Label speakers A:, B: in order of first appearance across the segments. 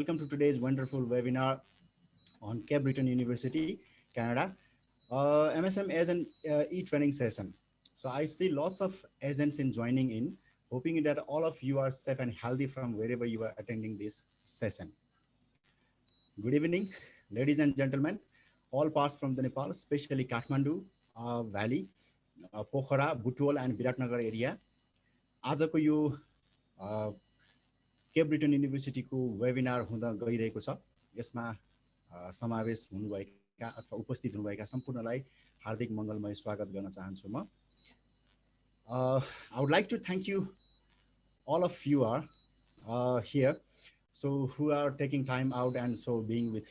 A: Welcome to today's wonderful webinar on Cape Breton University, Canada. MSM Agent E-Training session. So I see lots of agents in joining in, hoping that all of you are safe and healthy from wherever you are attending this session. Good evening, ladies and gentlemen, all parts from the Nepal, especially Kathmandu Valley, Pokhara, Butual and Viratnagar area. आजको यो cap Britain युनिभर्सिटीको webinar हुँदा गइरहेको छ। यसमा समावेश हुनुभएका अथवा उपस्थित हुनुभएका सम्पूर्णलाई हार्दिक मङ्गलमय स्वागत गर्न चाहन्छु म। I would like to thank you, all of you are here, so who are taking time out and so being with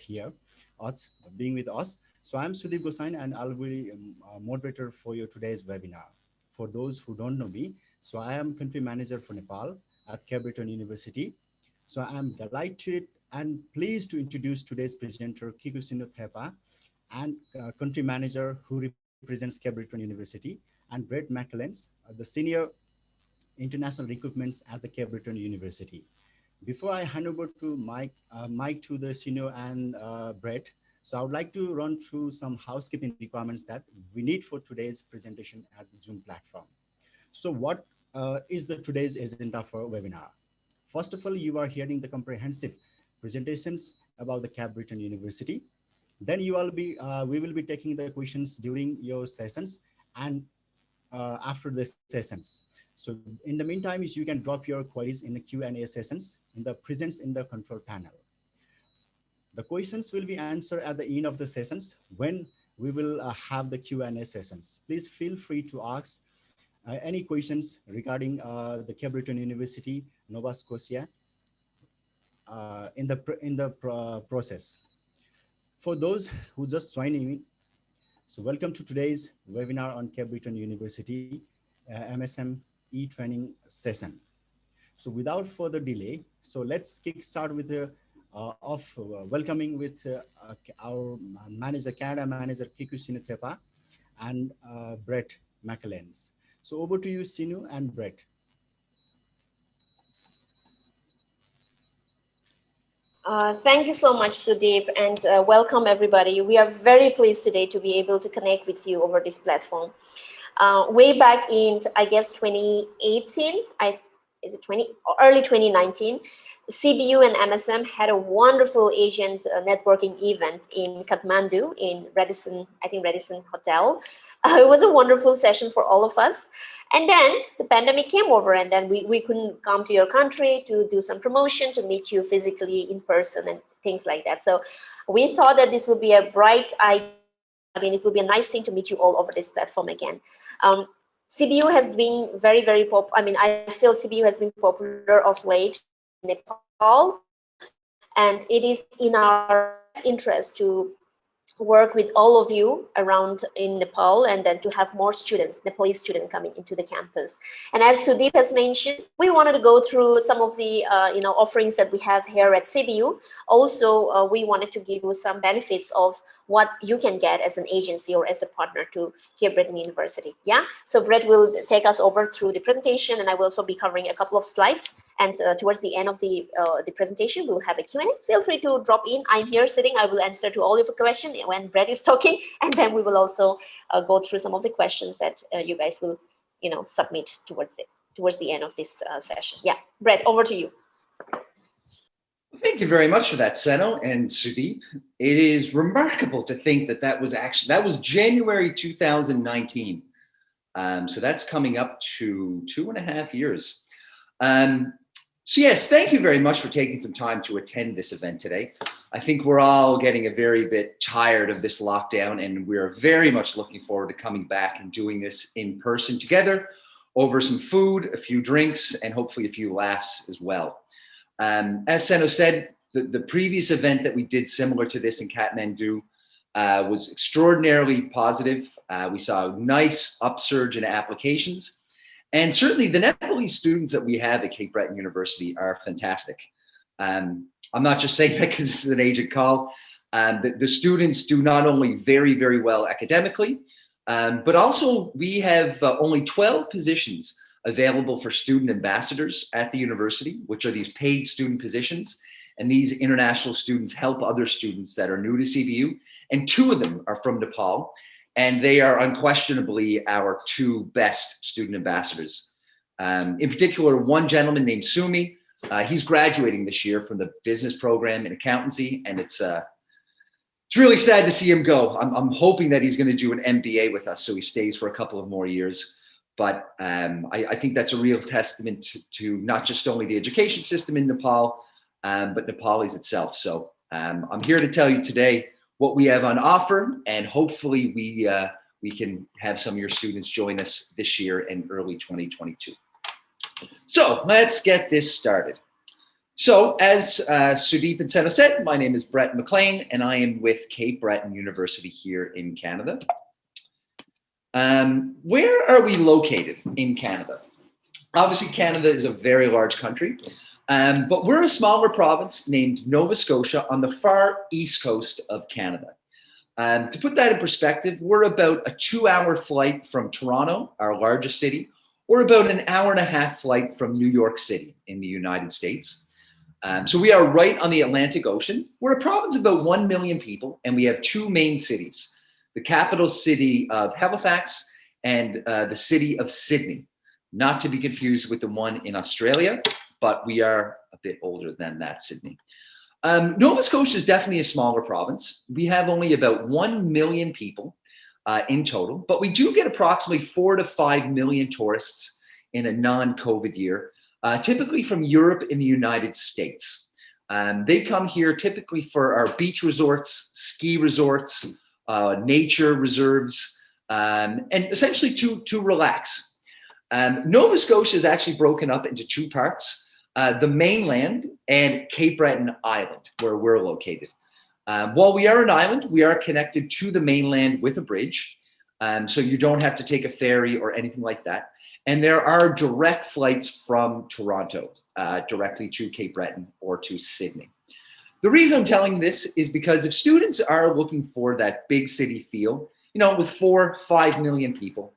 A: us. So I'm Sudeep Gosain and I'll be moderator for your today's webinar. For those who don't know me, so I am country manager for Nepal at Cape Breton University. So I'm delighted and pleased to introduce today's presenter, Kikusino Thepa, and country manager who represents Cape Breton University, and Brett McClellan, the senior international recruitments at the Cape Breton University. Before I hand over to Mike to the senior and Brett, so I would like to run through some housekeeping requirements that we need for today's presentation at the Zoom platform. So what is today's agenda for webinar? First of all, you are hearing the comprehensive presentations about the Cape Breton University. Then we will be taking the questions during your sessions and after the sessions. So in the meantime, you can drop your queries in the Q&A sessions in the presence in the control panel. The questions will be answered at the end of the sessions when we will have the Q&A sessions. Please feel free to ask any questions regarding the Cape Breton University, Nova Scotia, in the process. For those who just joining me, so welcome to today's webinar on Cape Breton University MSM E-Training session. So without further delay, so let's kickstart with the welcoming with our manager, Canada manager Kikusino Thepa and Brett McClellan. So over to you, Sinu and Brett.
B: Thank you so much, Sudeep, and welcome everybody. We are very pleased today to be able to connect with you over this platform. Way back in, I guess, 2018, early 2019, CBU and MSM had a wonderful agent networking event in Kathmandu in Radisson Hotel. It was a wonderful session for all of us. And then the pandemic came over and then we couldn't come to your country to do some promotion, to meet you physically in person and things like that. So we thought that this would be a bright idea. I mean, it would be a nice thing to meet you all over this platform again. CBU has been very, very popular. I mean, I feel CBU has been popular of late in Nepal, and it is in our interest to work with all of you around in Nepal and then to have more students, Nepalese students coming into the campus. And as Sudeep has mentioned, we wanted to go through some of the offerings that we have here at CBU. Also, we wanted to give you some benefits of what you can get as an agency or as a partner to Cape Breton University. Yeah, so Brett will take us over through the presentation and I will also be covering a couple of slides. And towards the end of the presentation, we'll have a Q&A. Feel free to drop in. I'm here sitting. I will answer to all your questions when Brett is talking. And then we will also go through some of the questions that you guys will, submit towards the end of this session. Yeah, Brett, over to you.
C: Thank you very much for that, Seno and Sudeep. It is remarkable to think that was January 2019. So that's coming up to 2.5 years. So yes, thank you very much for taking some time to attend this event today. I think we're all getting a very bit tired of this lockdown and we're very much looking forward to coming back and doing this in person together over some food, a few drinks, and hopefully a few laughs as well. As Seno said, the previous event that we did similar to this in Kathmandu was extraordinarily positive. We saw a nice upsurge in applications. And certainly the Nepalese students that we have at Cape Breton University are fantastic. I'm not just saying that because this is an agent call. The students do not only very, very well academically, but also we have only 12 positions available for student ambassadors at the university, which are these paid student positions. And these international students help other students that are new to CBU. And 2 of them are from Nepal. And they are unquestionably our 2 best student ambassadors. In particular, one gentleman named Sumi, he's graduating this year from the business program in accountancy. And it's really sad to see him go. I'm hoping that he's going to do an MBA with us, so he stays for a couple of more years. But I think that's a real testament to not just only the education system in Nepal, but Nepalese itself. So I'm here to tell you today what we have on offer, and hopefully we can have some of your students join us this year in early 2022. So let's get this started. So as Sudeep and Seno said, my name is Brett McLean, and I am with Cape Breton University here in Canada. Where are we located in Canada? Obviously, Canada is a very large country, but we're a smaller province named Nova Scotia on the far east coast of Canada. To put that in perspective, we're about a 2-hour flight from Toronto, our largest city, or about an 1.5-hour flight from New York City in the United States. So we are right on the Atlantic Ocean. We're a province of about 1 million people, and we have 2 main cities, the capital city of Halifax and the city of Sydney, not to be confused with the one in Australia, but we are a bit older than that, Sydney. Nova Scotia is definitely a smaller province. We have only about 1 million people in total, but we do get approximately 4 to 5 million tourists in a non-COVID year, typically from Europe and the United States. They come here typically for our beach resorts, ski resorts, nature reserves, and essentially to relax. Nova Scotia is actually broken up into 2 parts, the mainland and Cape Breton Island, where we're located. While we are an island, we are connected to the mainland with a bridge, so you don't have to take a ferry or anything like that. And there are direct flights from Toronto directly to Cape Breton or to Sydney. The reason I'm telling this is because if students are looking for that big city feel, you know, with 4-5 million people,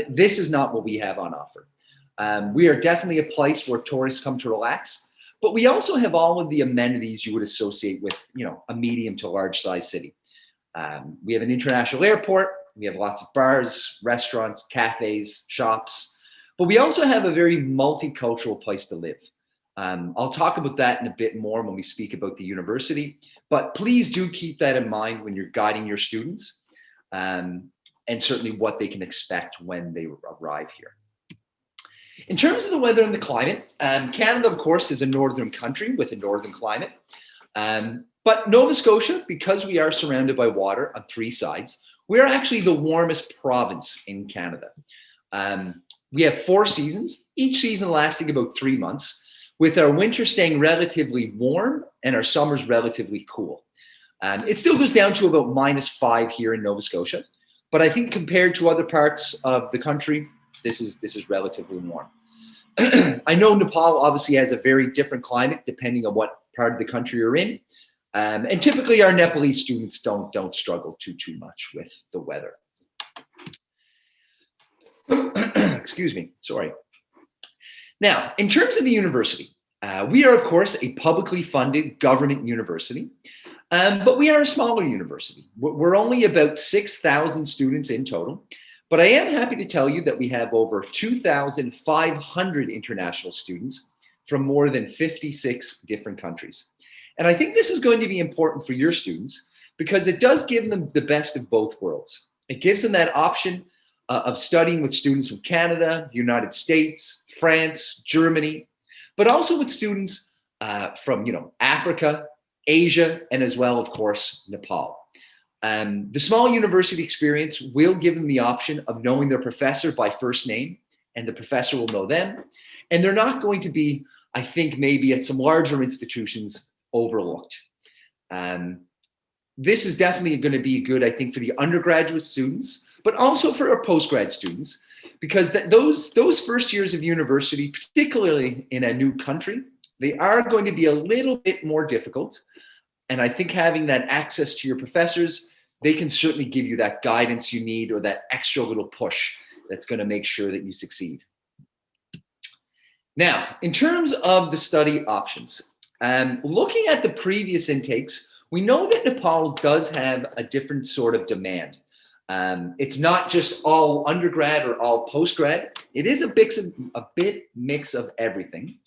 C: this is not what we have on offer. We are definitely a place where tourists come to relax, but we also have all of the amenities you would associate with, you know, a medium to large size city. We have an international airport. We have lots of bars, restaurants, cafes, shops, but we also have a very multicultural place to live. I'll talk about that in a bit more when we speak about the university, but please do keep that in mind when you're guiding your students, and certainly what they can expect when they arrive here. In terms of the weather and the climate, Canada, of course, is a northern country with a northern climate. But Nova Scotia, because we are surrounded by water on 3 sides, we are actually the warmest province in Canada. We have 4 seasons, each season lasting about 3 months, with our winter staying relatively warm and our summers relatively cool. It still goes down to about -5 here in Nova Scotia, but I think compared to other parts of the country, this is relatively warm. I know Nepal obviously has a very different climate depending on what part of the country you're in. And typically our Nepalese students don't struggle too much with the weather. Excuse me, sorry. Now, in terms of the university, we are, of course, a publicly funded government university, but we are a smaller university. We're only about 6,000 students in total, but I am happy to tell you that we have over 2,500 international students from more than 56 different countries. And I think this is going to be important for your students because it does give them the best of both worlds. It gives them that option of studying with students from Canada, the United States, France, Germany, but also with students from, you know, Africa, Asia, and as well, of course, Nepal. The small university experience will give them the option of knowing their professor by first name, and the professor will know them. And they're not going to be, I think, maybe at some larger institutions overlooked. This is definitely going to be good, I think, for the undergraduate students, but also for our postgrad students, because those first years of university, particularly in a new country, they are going to be a little bit more difficult. And I think having that access to your professors, they can certainly give you that guidance you need or that extra little push that's going to make sure that you succeed. Now, in terms of the study options, Looking at the previous intakes, we know that Nepal does have a different sort of demand. It's not just all undergrad or all postgrad. It is a bit mix of everything.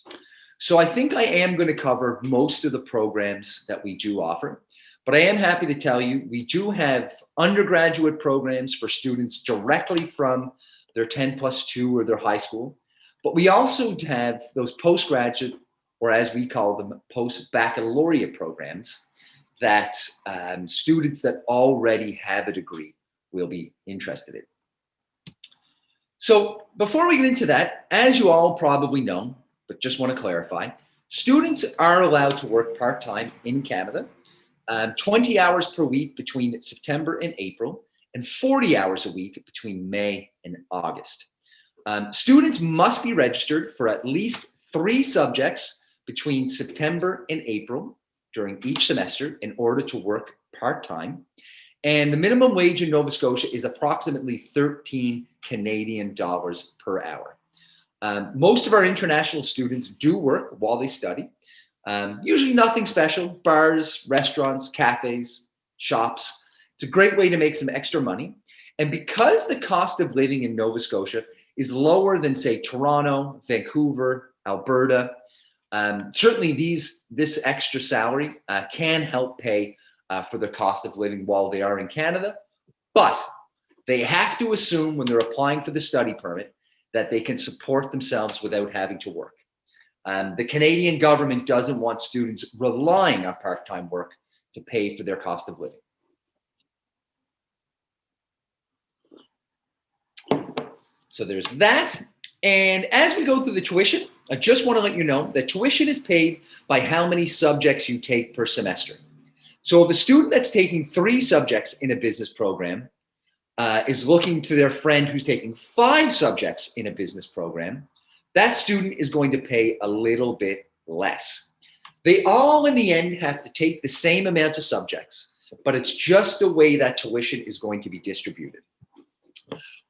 C: So I think I am going to cover most of the programs that we do offer. But I am happy to tell you, we do have undergraduate programs for students directly from their 10+2 or their high school. But we also have those postgraduate, or as we call them, post-baccalaureate programs that students that already have a degree will be interested in. So before we get into that, as you all probably know, but just want to clarify, students are allowed to work part-time in Canada, 20 hours per week between September and April, and 40 hours a week between May and August. Students must be registered for at least 3 subjects between September and April during each semester in order to work part-time. And the minimum wage in Nova Scotia is approximately 13 Canadian dollars per hour. Most of our international students do work while they study. Usually nothing special, bars, restaurants, cafes, shops. It's a great way to make some extra money. And because the cost of living in Nova Scotia is lower than, say, Toronto, Vancouver, Alberta, certainly this extra salary can help pay for the cost of living while they are in Canada. But they have to assume when they're applying for the study permit that they can support themselves without having to work. The Canadian government doesn't want students relying on part-time work to pay for their cost of living. So there's that. And as we go through the tuition, I just want to let you know that tuition is paid by how many subjects you take per semester. So if a student that's taking 3 subjects in a business program is looking to their friend who's taking 5 subjects in a business program, that student is going to pay a little bit less. They all, in the end, have to take the same amount of subjects, but it's just the way that tuition is going to be distributed.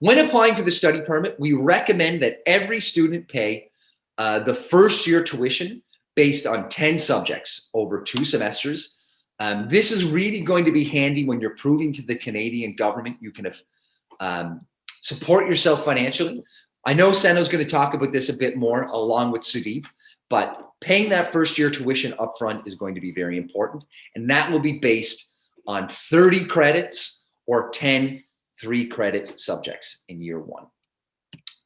C: When applying for the study permit, we recommend that every student pay the first year tuition based on 10 subjects over 2 semesters. This is really going to be handy when you're proving to the Canadian government you can support yourself financially. I know Seno's going to talk about this a bit more along with Sudeep, but paying that first year tuition upfront is going to be very important. And that will be based on 30 credits or 10 3-credit subjects in year 1.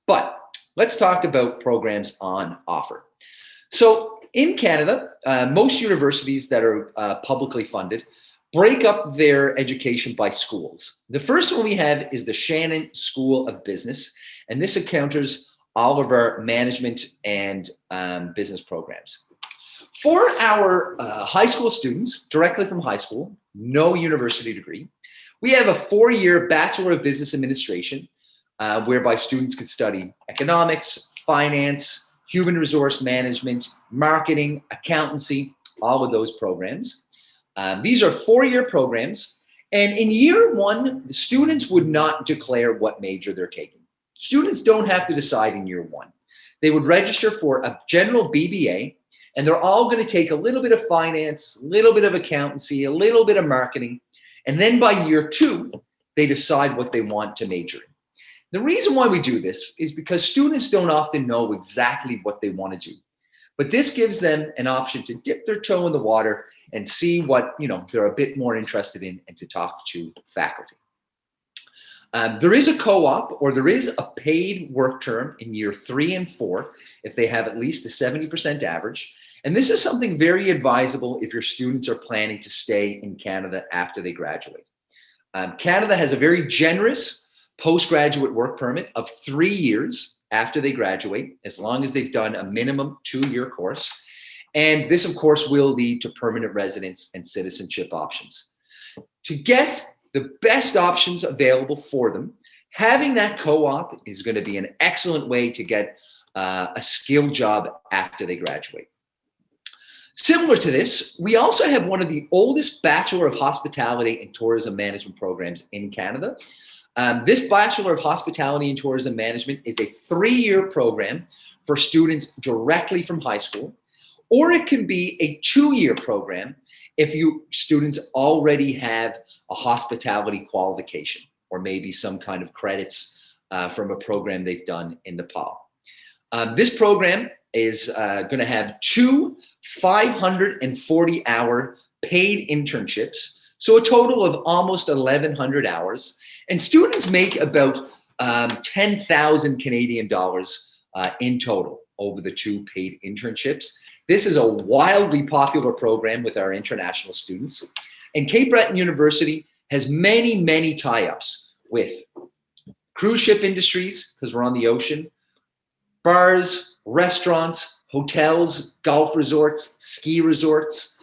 C: But let's talk about programs on offer. So in Canada, most universities that are publicly funded break up their education by schools. The first one we have is the Shannon School of Business, and this encounters all of our management and business programs. For our high school students, directly from high school, no university degree, we have a 4-year Bachelor of Business Administration, whereby students could study economics, finance, human resource management, marketing, accountancy, all of those programs. These are 4-year programs. And in year 1, the students would not declare what major they're taking. Students don't have to decide in year 1. They would register for a general BBA, and they're all going to take a little bit of finance, a little bit of accountancy, a little bit of marketing. And then by year 2, they decide what they want to major in. The reason why we do this is because students don't often know exactly what they want to do. But this gives them an option to dip their toe in the water and see what they're a bit more interested in and to talk to faculty. There is a co-op or there is a paid work term in year 3 and 4 if they have at least a 70% average. And this is something very advisable if your students are planning to stay in Canada after they graduate. Canada has a very generous postgraduate work permit of 3 years after they graduate, as long as they've done a minimum 2-year course. And this, of course, will lead to permanent residence and citizenship options. To get the best options available for them, having that co-op is going to be an excellent way to get a skilled job after they graduate. Similar to this, we also have one of the oldest Bachelor of Hospitality and Tourism Management programs in Canada. This Bachelor of Hospitality and Tourism Management is a 3-year program for students directly from high school, or it can be a 2-year program if you students already have a hospitality qualification or maybe some kind of credits from a program they've done in Nepal. This program is going to have 2 540-hour paid internships, so a total of almost 1,100 hours. And students make about 10,000 Canadian dollars in total over the 2 paid internships. This is a wildly popular program with our international students. And Cape Breton University has many, many tie-ups with cruise ship industries, because we're on the ocean, bars, restaurants, hotels, golf resorts, ski resorts.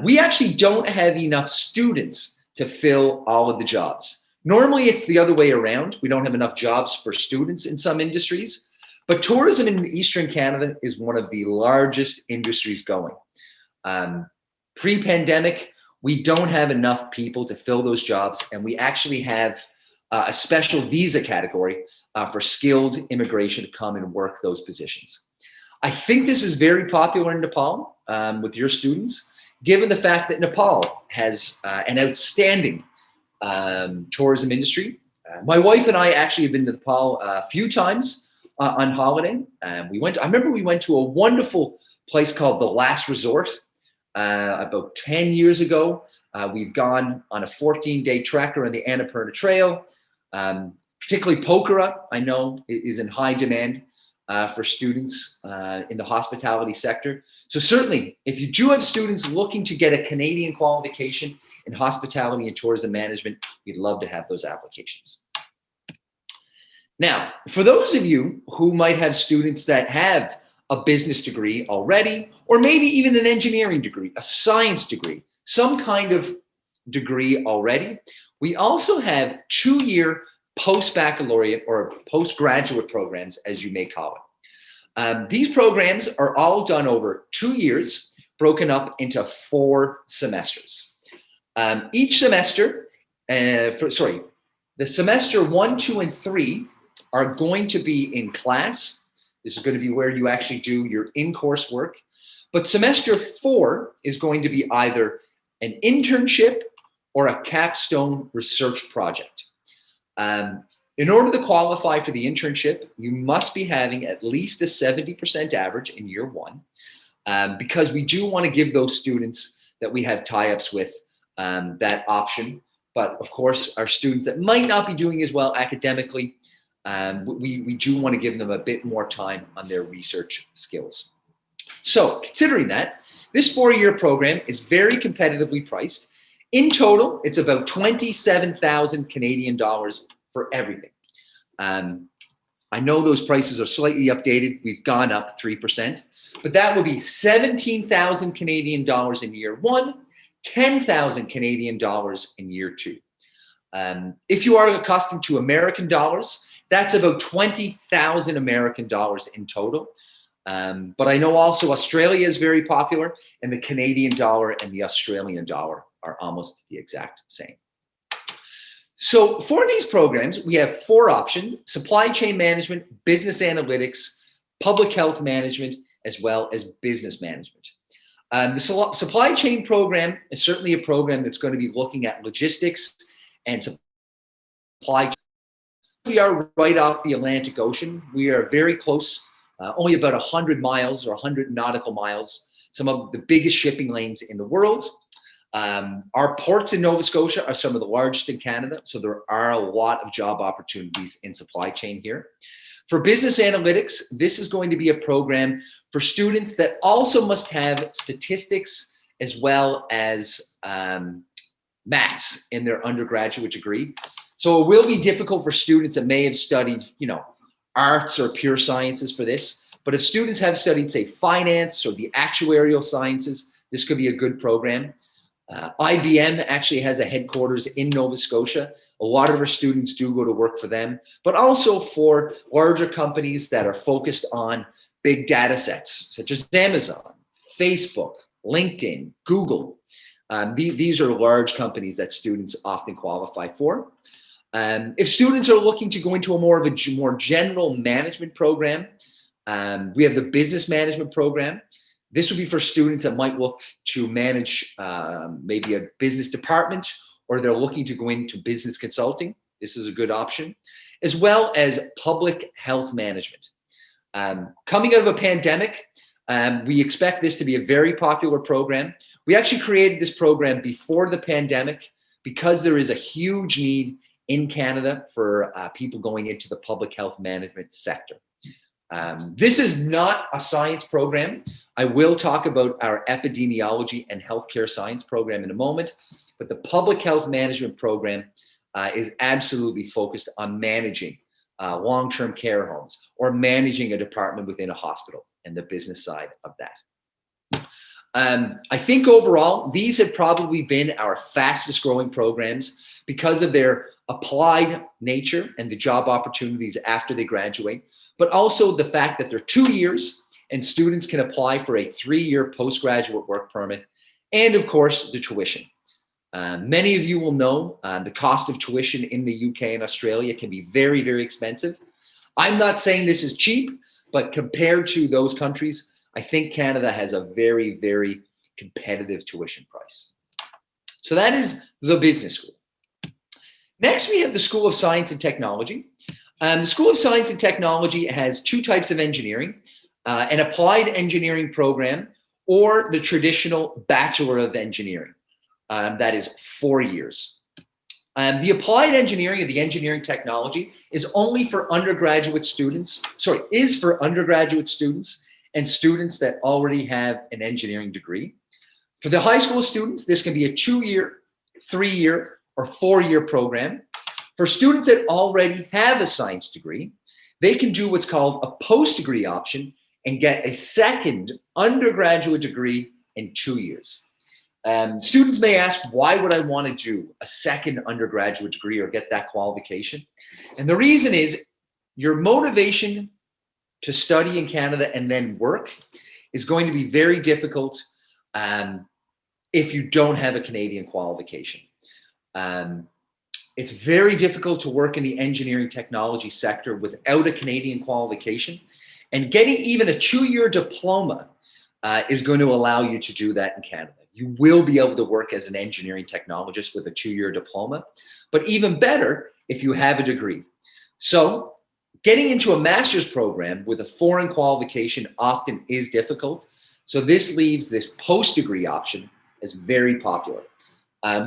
C: We actually don't have enough students to fill all of the jobs. Normally, it's the other way around. We don't have enough jobs for students in some industries, but tourism in Eastern Canada is one of the largest industries going. Pre-pandemic, we don't have enough people to fill those jobs, and we actually have a special visa category for skilled immigration to come and work those positions. I think this is very popular in Nepal with your students, given the fact that Nepal has an outstanding tourism industry. My wife and I actually have been to Nepal a few times on holiday. I remember we went to a wonderful place called The Last Resort about 10 years ago. We've gone on a 14-day trek around the Annapurna Trail. Particularly Pokhara, I know, is in high demand for students in the hospitality sector. So certainly, if you do have students looking to get a Canadian qualification in hospitality and tourism management, we'd love to have those applications. Now, for those of you who might have students that have a business degree already, or maybe even an engineering degree, a science degree, some kind of degree already, we also have 2-year post-baccalaureate or postgraduate programs, as you may call it. These programs are all done over 2 years, broken up into 4 semesters. Each semester, the semester 1, 2, and 3 are going to be in class. This is going to be where you actually do your in-course work. But semester 4 is going to be either an internship or a capstone research project. In order to qualify for the internship, you must be having at least a 70% average in year 1, because we do want to give those students that we have tie-ups with that option. But of course, our students that might not be doing as well academically, we do want to give them a bit more time on their research skills. So considering that, this 4-year program is very competitively priced. In total, it's about 27,000 Canadian dollars for everything. I know those prices are slightly updated. We've gone up 3%, but that would be 17,000 Canadian dollars in year 1, 10,000 Canadian dollars in year 2. If you are accustomed to American dollars, that's about 20,000 American dollars in total. But I know also Australia is very popular, and the Canadian dollar and the Australian dollar are almost the exact same. So for these programs, we have 4 options: supply chain management, business analytics, public health management, as well as business management. The supply chain program is certainly a program that's going to be looking at logistics and supply chain. We are right off the Atlantic Ocean. We are very close, only about 100 miles or 100 nautical miles, some of the biggest shipping lanes in the world. Our ports in Nova Scotia are some of the largest in Canada, so there are a lot of job opportunities in supply chain here. For business analytics, this is going to be a program for students that also must have statistics as well as maths in their undergraduate degree. So it will be difficult for students that may have studied, arts or pure sciences for this. But if students have studied, say, finance or the actuarial sciences, this could be a good program. IBM actually has a headquarters in Nova Scotia. A lot of our students do go to work for them, but also for larger companies that are focused on big data sets, such as Amazon, Facebook, LinkedIn, Google. These are large companies that students often qualify for. If students are looking to go into a more general management program, we have the business management program. This would be for students that might look to manage maybe a business department, or they're looking to go into business consulting. This is a good option, as well as public health management. Coming out of a pandemic, we expect this to be a very popular program. We actually created this program before the pandemic because there is a huge need in Canada for people going into the public health management sector. This is not a science program. I will talk about our epidemiology and healthcare science program in a moment, but the public health management program is absolutely focused on managing long-term care homes or managing a department within a hospital and the business side of that. I think overall, these have probably been our fastest growing programs because of their applied nature and the job opportunities after they graduate, but also the fact that they're 2 years and students can apply for a 3-year postgraduate work permit, and of course, the tuition. Many of you will know the cost of tuition in the UK and Australia can be very, very expensive. I'm not saying this is cheap, but compared to those countries, I think Canada has a very, very competitive tuition price. So that is the business school. Next, we have the School of Science and Technology. The School of Science and Technology has 2 types of engineering, an applied engineering program or the traditional Bachelor of Engineering. That is 4 years. The applied engineering, or the engineering technology, is only for undergraduate students, and students that already have an engineering degree. For the high school students, this can be a 2-year, 3-year, or 4-year program. For students that already have a science degree, they can do what's called a post-degree option and get a second undergraduate degree in 2 years. Students may ask, why would I want to do a second undergraduate degree or get that qualification? And the reason is your motivation to study in Canada and then work is going to be very difficult if you don't have a Canadian qualification. It's very difficult to work in the engineering technology sector without a Canadian qualification. And getting even a 2-year diploma is going to allow you to do that in Canada. You will be able to work as an engineering technologist with a 2-year diploma, but even better if you have a degree. So getting into a master's program with a foreign qualification often is difficult. So this leaves this post-degree option as very popular.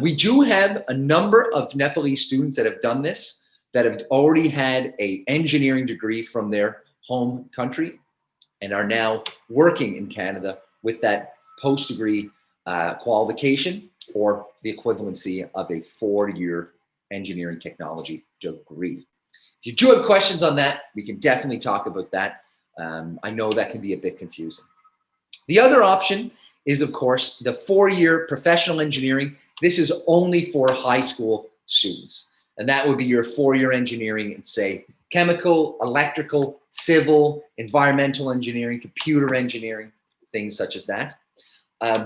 C: We do have a number of Nepalese students that have done this, that have already had an engineering degree from their home country and are now working in Canada with that post-degree qualification, or the equivalency of a 4-year engineering technology degree. If you do have questions on that, we can definitely talk about that. I know that can be a bit confusing. The other option is, of course, the 4-year professional engineering. This is only for high school students. And that would be your 4-year engineering in, say, chemical, electrical, civil, environmental engineering, computer engineering, things such as that.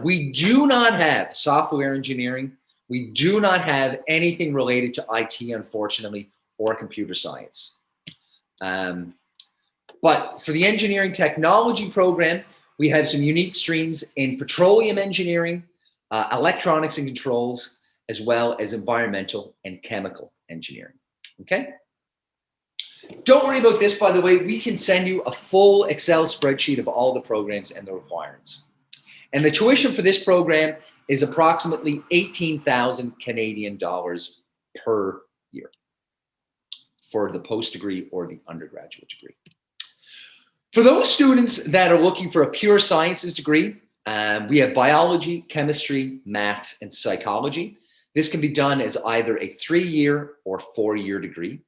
C: We do not have software engineering. We do not have anything related to IT, unfortunately, or computer science. But for the engineering technology program, we have some unique streams in petroleum engineering, electronics and controls, as well as environmental and chemical engineering. Okay? Don't worry about this, by the way. We can send you a full Excel spreadsheet of all the programs and the requirements. And the tuition for this program is approximately 18,000 Canadian dollars per year for the post-degree or the undergraduate degree. For those students that are looking for a pure sciences degree, we have biology, chemistry, maths, and psychology. This can be done as either a 3-year or 4-year degree.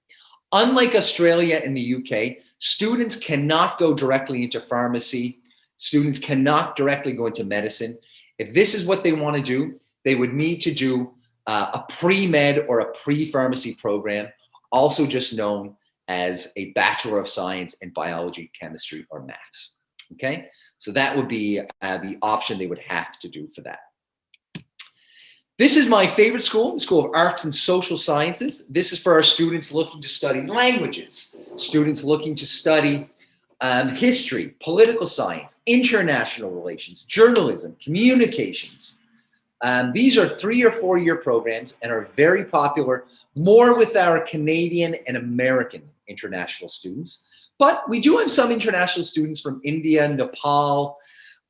C: Unlike Australia and the UK, students cannot go directly into pharmacy. Students cannot directly go into medicine. If this is what they want to do, they would need to do a pre-med or a pre-pharmacy program, also just known as a Bachelor of Science in Biology, Chemistry, or Maths. Okay, so that would be the option they would have to do for that. This is my favorite school, the School of Arts and Social Sciences. This is for our students looking to study languages, students looking to study history, political science, international relations, journalism, communications. These are 3 or 4 year programs and are very popular, more with our Canadian and American international students. But we do have some international students from India, Nepal,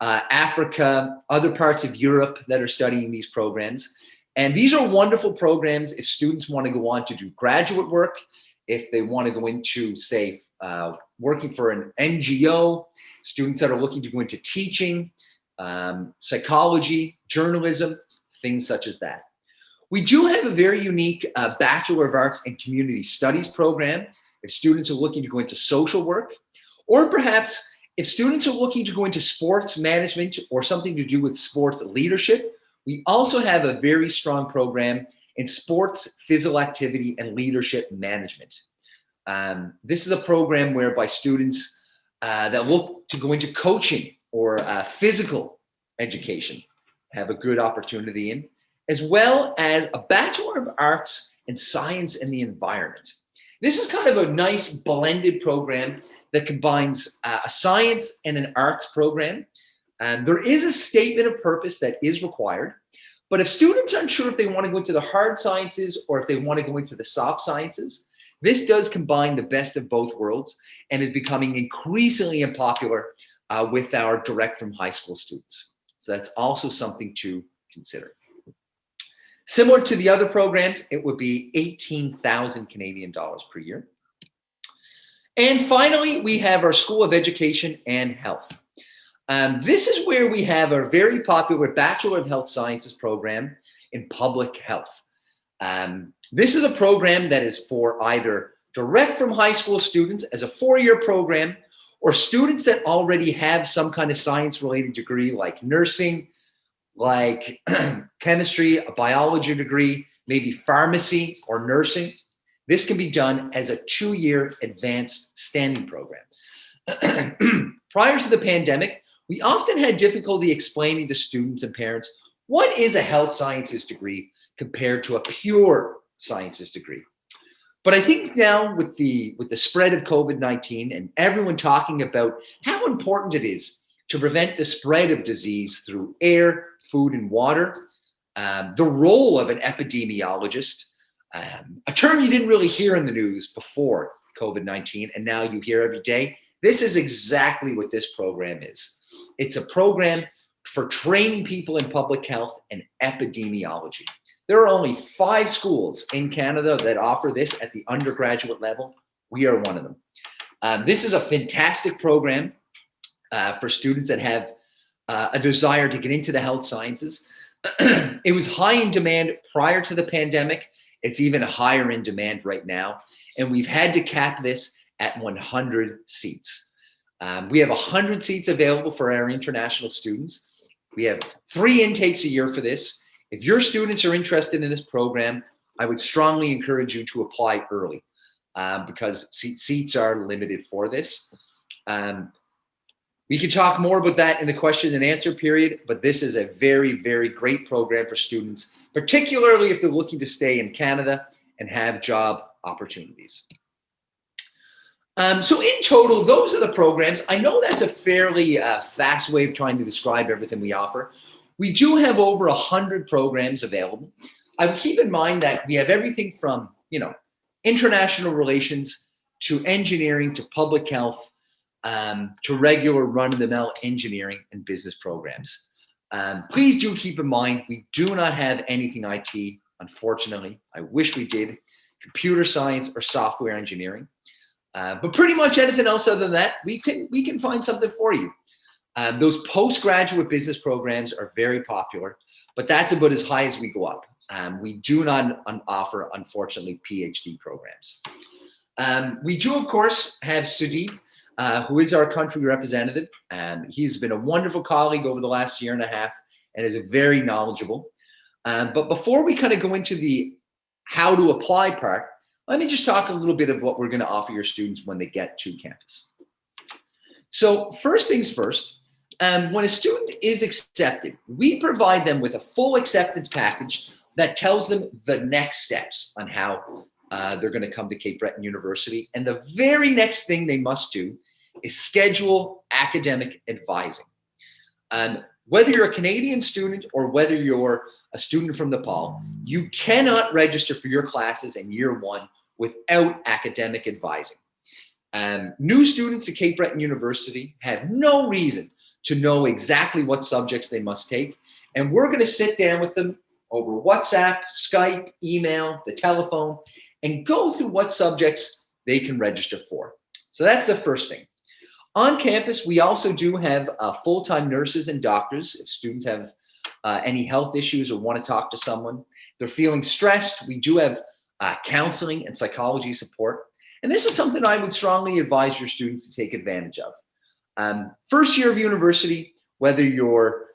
C: Africa, other parts of Europe that are studying these programs. And these are wonderful programs if students want to go on to do graduate work, if they want to go into, say, working for an NGO, students that are looking to go into teaching, psychology, journalism, things such as that. We do have a very unique Bachelor of Arts and Community Studies program if students are looking to go into social work, or perhaps if students are looking to go into sports management or something to do with sports leadership. We also have a very strong program in sports, physical activity, and leadership management. This is a program whereby students that look to go into coaching or physical education have a good opportunity in, as well as a Bachelor of Arts in Science and the Environment. This is kind of a nice blended program that combines a science and an arts program. There is a statement of purpose that is required, but if students aren't sure if they want to go into the hard sciences or if they want to go into the soft sciences, this does combine the best of both worlds and is becoming increasingly popular with our direct from high school students. So that's also something to consider. Similar to the other programs, it would be 18,000 Canadian dollars per year. And finally, we have our School of Education and Health. This is where we have a very popular Bachelor of Health Sciences program in public health. This is a program that is for either direct from high school students as a 4-year program, or students that already have some kind of science-related degree like nursing, like chemistry, a biology degree, maybe pharmacy or nursing. This can be done as a 2-year advanced standing program. Prior to the pandemic, we often had difficulty explaining to students and parents what is a health sciences degree compared to a pure sciences degree. But I think now with the spread of COVID-19 and everyone talking about how important it is to prevent the spread of disease through air, food, and water, the role of an epidemiologist, a term you didn't really hear in the news before COVID-19, and now you hear every day. This is exactly what this program is. It's a program for training people in public health and epidemiology. There are only 5 schools in Canada that offer this at the undergraduate level. We are one of them. This is a fantastic program for students that have a desire to get into the health sciences. It was high in demand prior to the pandemic. It's even higher in demand right now. And we've had to cap this at 100 seats. We have 100 seats available for our international students. We have 3 intakes a year for this. If your students are interested in this program, I would strongly encourage you to apply early because seats are limited for this. We can talk more about that in the question and answer period, but this is a very, very great program for students, particularly if they're looking to stay in Canada and have job opportunities. So in total, those are the programs. I know that's a fairly fast way of trying to describe everything we offer. We do have over 100 programs available. I would keep in mind that we have everything from, international relations to engineering to public health to regular run-of-the-mill engineering and business programs. Please do keep in mind, we do not have anything IT, unfortunately. I wish we did. Computer science or software engineering. But pretty much anything else other than that, we can find something for you. Those postgraduate business programs are very popular, but that's about as high as we go up. We do not offer, unfortunately, PhD programs. We do, of course, have Sudeep, who is our country representative. He's been a wonderful colleague over the last 1.5 years and is very knowledgeable. But before we kind of go into the how to apply part, let me just talk a little bit of what we're going to offer your students when they get to campus. So first things first, when a student is accepted, we provide them with a full acceptance package that tells them the next steps on how they're going to come to Cape Breton University. And the very next thing they must do is schedule academic advising. Whether you're a Canadian student or whether you're a student from Nepal, you cannot register for your classes in year one without academic advising. New students at Cape Breton University have no reason to know exactly what subjects they must take. And we're going to sit down with them over WhatsApp, Skype, email, the telephone, and go through what subjects they can register for. So that's the first thing. On campus, we also do have full-time nurses and doctors. If students have any health issues or want to talk to someone, they're feeling stressed, we do have counseling and psychology support. And this is something I would strongly advise your students to take advantage of. First year of university, whether you're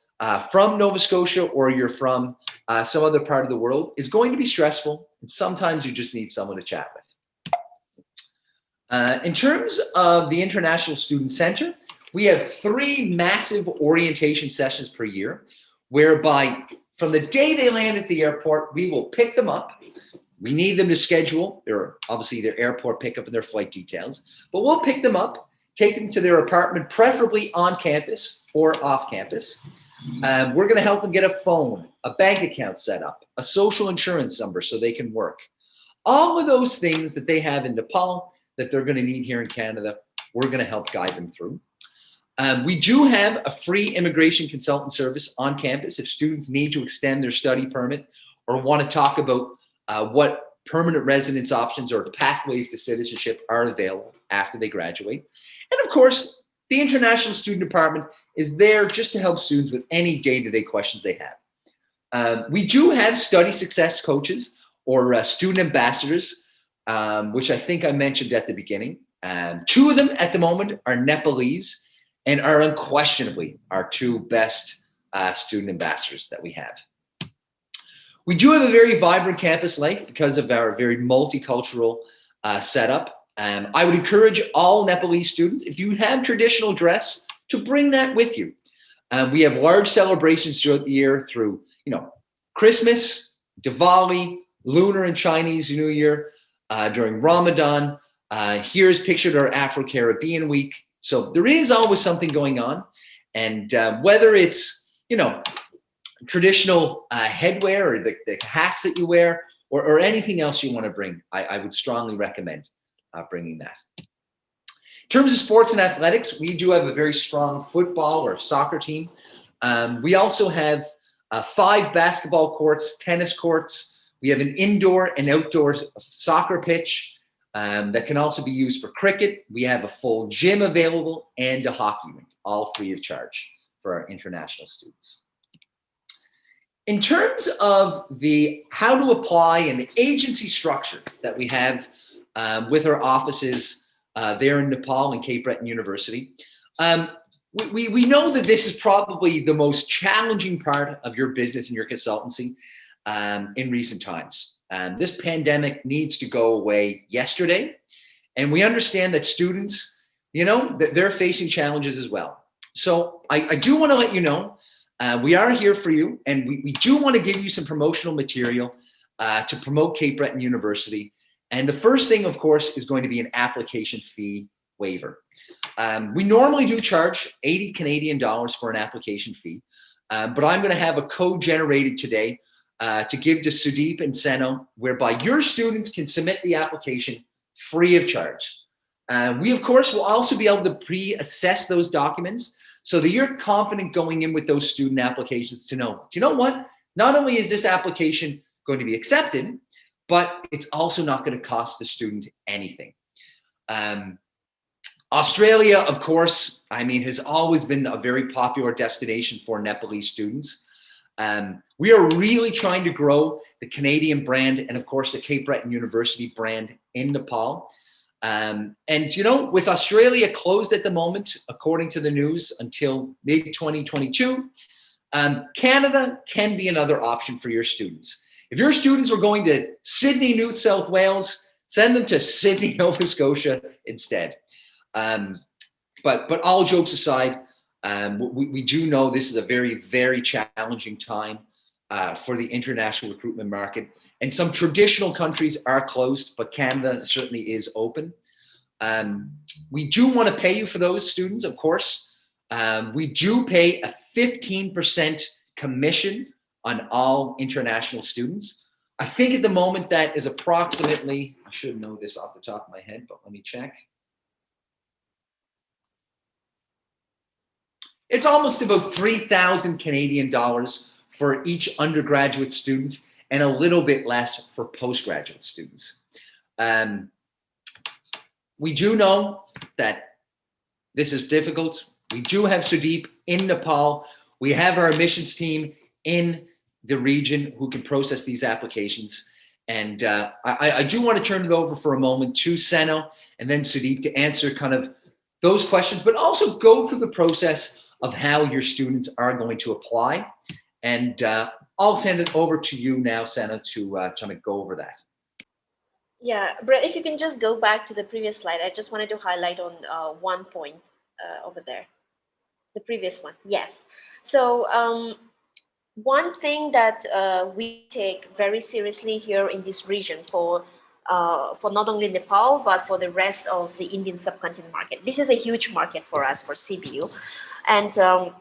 C: from Nova Scotia or you're from some other part of the world, is going to be stressful. And sometimes you just need someone to chat with. In terms of the International Student Center, we have 3 massive orientation sessions per year, whereby from the day they land at the airport, we will pick them up. We need them to schedule obviously their airport pickup and their flight details, but we'll pick them up, take them to their apartment, preferably on campus or off campus. We're going to help them get a phone, a bank account set up, a social insurance number so they can work. All of those things that they have in Nepal that they're going to need here in Canada, we're going to help guide them through. We do have a free immigration consultant service on campus if students need to extend their study permit or want to talk about what permanent residence options or pathways to citizenship are available after they graduate. And of course, the International Student Department is there just to help students with any day-to-day questions they have. We do have study success coaches or student ambassadors, which I think I mentioned at the beginning. 2 of them at the moment are Nepalese and are unquestionably our 2 best student ambassadors that we have. We do have a very vibrant campus life because of our very multicultural setup. I would encourage all Nepalese students, if you have traditional dress, to bring that with you. We have large celebrations throughout the year through, Christmas, Diwali, Lunar and Chinese New Year, during Ramadan. Here's pictured our Afro-Caribbean week. So there is always something going on. And whether it's, traditional headwear or the hats that you wear or anything else you want to bring, I would strongly recommend bringing that. In terms of sports and athletics, we do have a very strong football or soccer team. We also have 5 basketball courts, tennis courts. We have an indoor and outdoor soccer pitch that can also be used for cricket. We have a full gym available and a hockey rink, all free of charge for our international students. In terms of how to apply and the agency structure that we have with our offices there in Nepal and Cape Breton University, we know that this is probably the most challenging part of your business and your consultancy in recent times. This pandemic needs to go away yesterday. And we understand that students, they're facing challenges as well. So I do want to let you know, we are here for you, and we do want to give you some promotional material to promote Cape Breton University. And the first thing, of course, is going to be an application fee waiver. We normally do charge 80 Canadian dollars for an application fee, but I'm going to have a code generated today to give to Sudeep and Seno, whereby your students can submit the application free of charge. We, of course, will also be able to pre-assess those documents so that you're confident going in with those student applications to know, do you know what? Not only is this application going to be accepted, but it's also not going to cost the student anything. Australia, of course, has always been a very popular destination for Nepalese students. We are really trying to grow the Canadian brand and, of course, the Cape Breton University brand in Nepal. And, with Australia closed at the moment, according to the news, until mid-2022, Canada can be another option for your students. If your students were going to Sydney, New South Wales, send them to Sydney, Nova Scotia instead. But all jokes aside, we do know this is a very, very challenging time for the international recruitment market. And some traditional countries are closed, but Canada certainly is open. We do want to pay you for those students, of course. We do pay a 15% commission on all international students. I think at the moment that is approximately, I should know this off the top of my head, but let me check. It's almost about 3,000 Canadian dollars for each undergraduate student and a little bit less for postgraduate students. We do know that this is difficult. We do have Sudeep in Nepal. We have our admissions team in the region who can process these applications. And I do want to turn it over for a moment to Seno and then Sudeep to answer kind of those questions, but also go through the process of how your students are going to apply. And I'll send it over to you now, Seno, to kind of go over that.
B: Yeah, Brett, if you can just go back to the previous slide, I just wanted to highlight on one point over there. The previous one, yes. So one thing that we take very seriously here in this region for not only Nepal, but for the rest of the Indian subcontinent market. This is a huge market for us, for CBU. And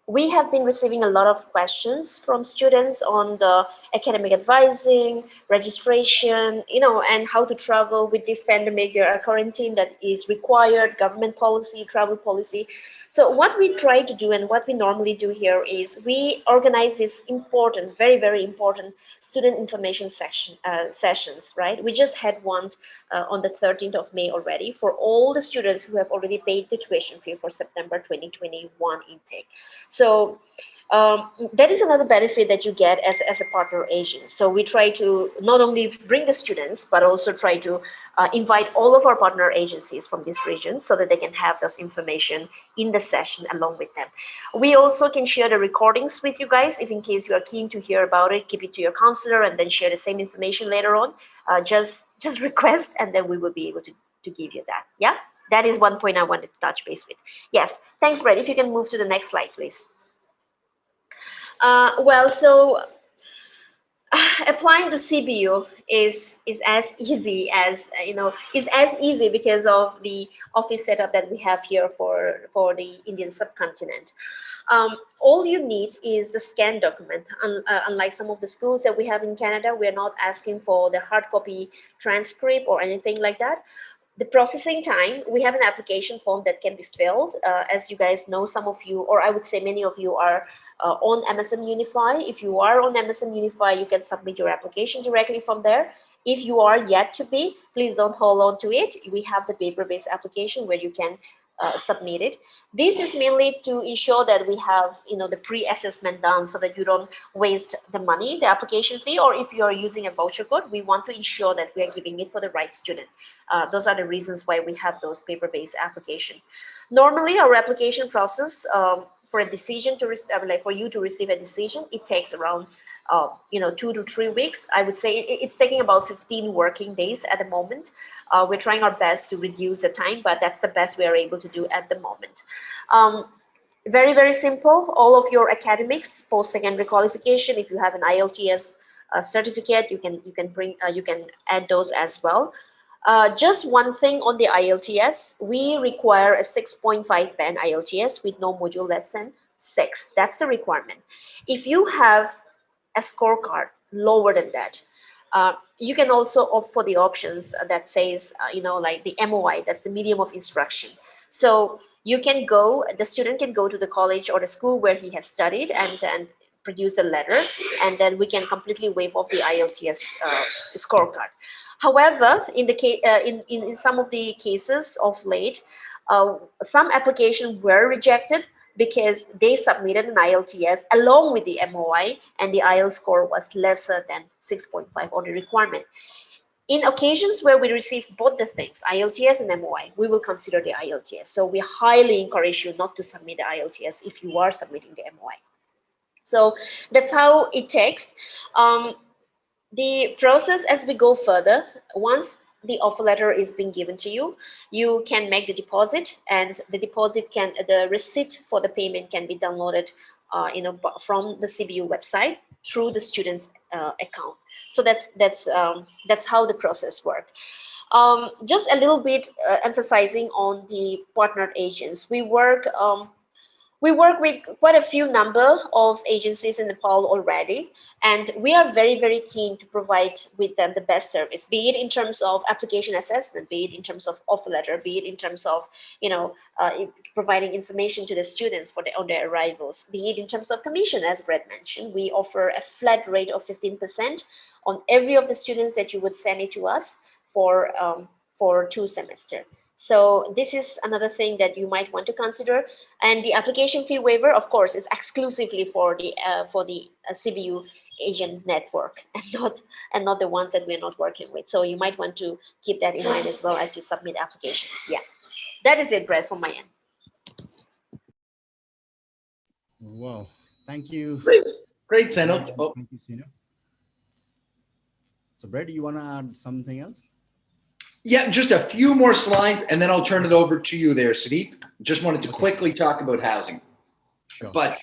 B: we have been receiving a lot of questions from students on the academic advising, registration, and how to travel with this pandemic. There are quarantine that is required, government policy, travel policy. So what we try to do and what we normally do here is we organize this important, very, very important student information sessions, right? We just had one on the 13th of May already for all the students who have already paid the tuition fee for September 2021 intake. So that is another benefit that you get as a partner agent. So we try to not only bring the students, but also try to invite all of our partner agencies from this region so that they can have this information in the session along with them. We also can share the recordings with you guys if in case you are keen to hear about it, keep it to your counselor and then share the same information later on. Just request and then we will be able to give you that. Yeah, that is one point I wanted to touch base with. Yes, thanks, Brett. If you can move to the next slide, please. Well, so applying to CBU is as easy as because of the office setup that we have here for the Indian subcontinent. All you need is the scanned document. Unlike some of the schools that we have in Canada, we are not asking for the hard copy transcript or anything like that. The processing time, we have an application form that can be filled. As you guys know, some of you, or I would say many of you are on MSM Unify. If you are on MSM Unify, you can submit your application directly from there. If you are yet to be, please don't hold on to it. We have the paper-based application where you can submit it. This is mainly to ensure that we have the pre-assessment done so that you don't waste the money, the application fee, or if you are using a voucher code, we want to ensure that we are giving it for the right student. Those are the reasons why we have those paper-based application. Normally, our application process for a decision to for you to receive a decision, it takes around 2 to 3 weeks. I would say it's taking about 15 working days at the moment. We're trying our best to reduce the time, but that's the best we are able to do at the moment. Very, very simple. All of your academics, post-secondary qualification, if you have an IELTS certificate, you can add those as well. Just one thing on the IELTS, we require a 6.5 band IELTS with no module less than 6. That's the requirement. If you have a scorecard lower than that, you can also opt for the options that says, like the MOI, that's the medium of instruction. So you can go, the student can go to the college or the school where he has studied and produce a letter, and then we can completely waive off the IELTS scorecard. However, in some of the cases of late, some applications were rejected because they submitted an IELTS along with the MOI and the IELTS score was lesser than 6.5 on the requirement. In occasions where we receive both the things, IELTS and MOI, we will consider the IELTS. So we highly encourage you not to submit the IELTS if you are submitting the MOI. So that's how it takes. The process as we go further, once the offer letter is being given to you, you can make the deposit, and the receipt for the payment can be downloaded from the CBU website through the student's account. So that's how the process works. Just a little bit emphasizing on the partnered agents. We work with quite a few number of agencies in Nepal already, and we are very, very keen to provide with them the best service, be it in terms of application assessment, be it in terms of offer letter, be it in terms of, providing information to the students on their arrivals, be it in terms of commission, as Brett mentioned. We offer a flat rate of 15% on every of the students that you would send it to us for 2 semesters. So this is another thing that you might want to consider. And the application fee waiver, of course, is exclusively for the CBU agent network, and not the ones that we're not working with. So you might want to keep that in mind as well as you submit applications. Yeah, that is it, Brett, from my end.
A: Wow, thank you.
C: Great, Seno.
A: Thank you, Sino. So, Brett, you want to add something else?
C: Yeah, just a few more slides, and then I'll turn it over to you there, Sudeep. Just wanted to quickly talk about housing.
A: Sure.
C: But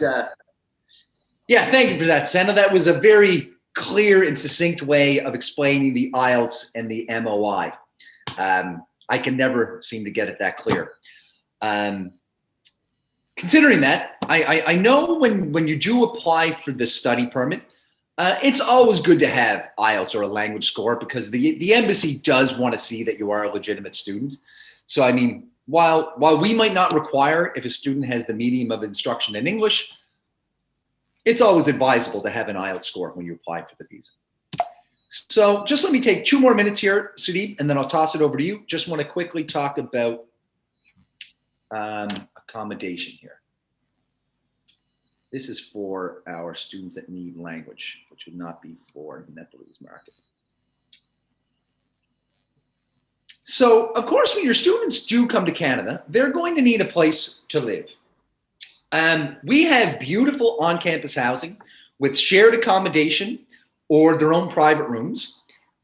C: yeah, thank you for that, Seno. That was a very clear and succinct way of explaining the IELTS and the MOI. I can never seem to get it that clear. Considering that, I know when you do apply for the study permit, it's always good to have IELTS or a language score, because the embassy does want to see that you are a legitimate student. So, I mean, while we might not require if a student has the medium of instruction in English, it's always advisable to have an IELTS score when you apply for the visa. So just let me take 2 more minutes here, Sudeep, and then I'll toss it over to you. Just want to quickly talk about accommodation here. This is for our students that need language, which would not be for the Nepalese market. So, of course, when your students do come to Canada, they're going to need a place to live. We have beautiful on-campus housing with shared accommodation or their own private rooms,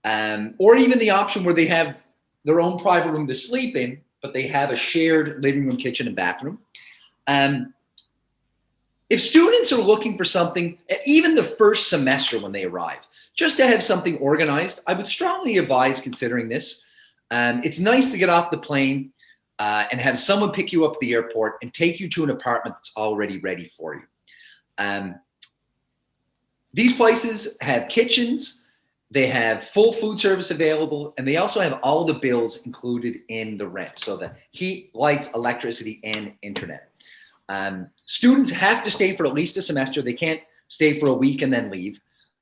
C: or even the option where they have their own private room to sleep in, but they have a shared living room, kitchen, and bathroom. If students are looking for something, even the first semester when they arrive, just to have something organized, I would strongly advise considering this. It's nice to get off the plane and have someone pick you up at the airport and take you to an apartment that's already ready for you. These places have kitchens, they have full food service available, and they also have all the bills included in the rent. So the heat, lights, electricity, and internet. Students have to stay for at least a semester. They can't stay for a week and then leave.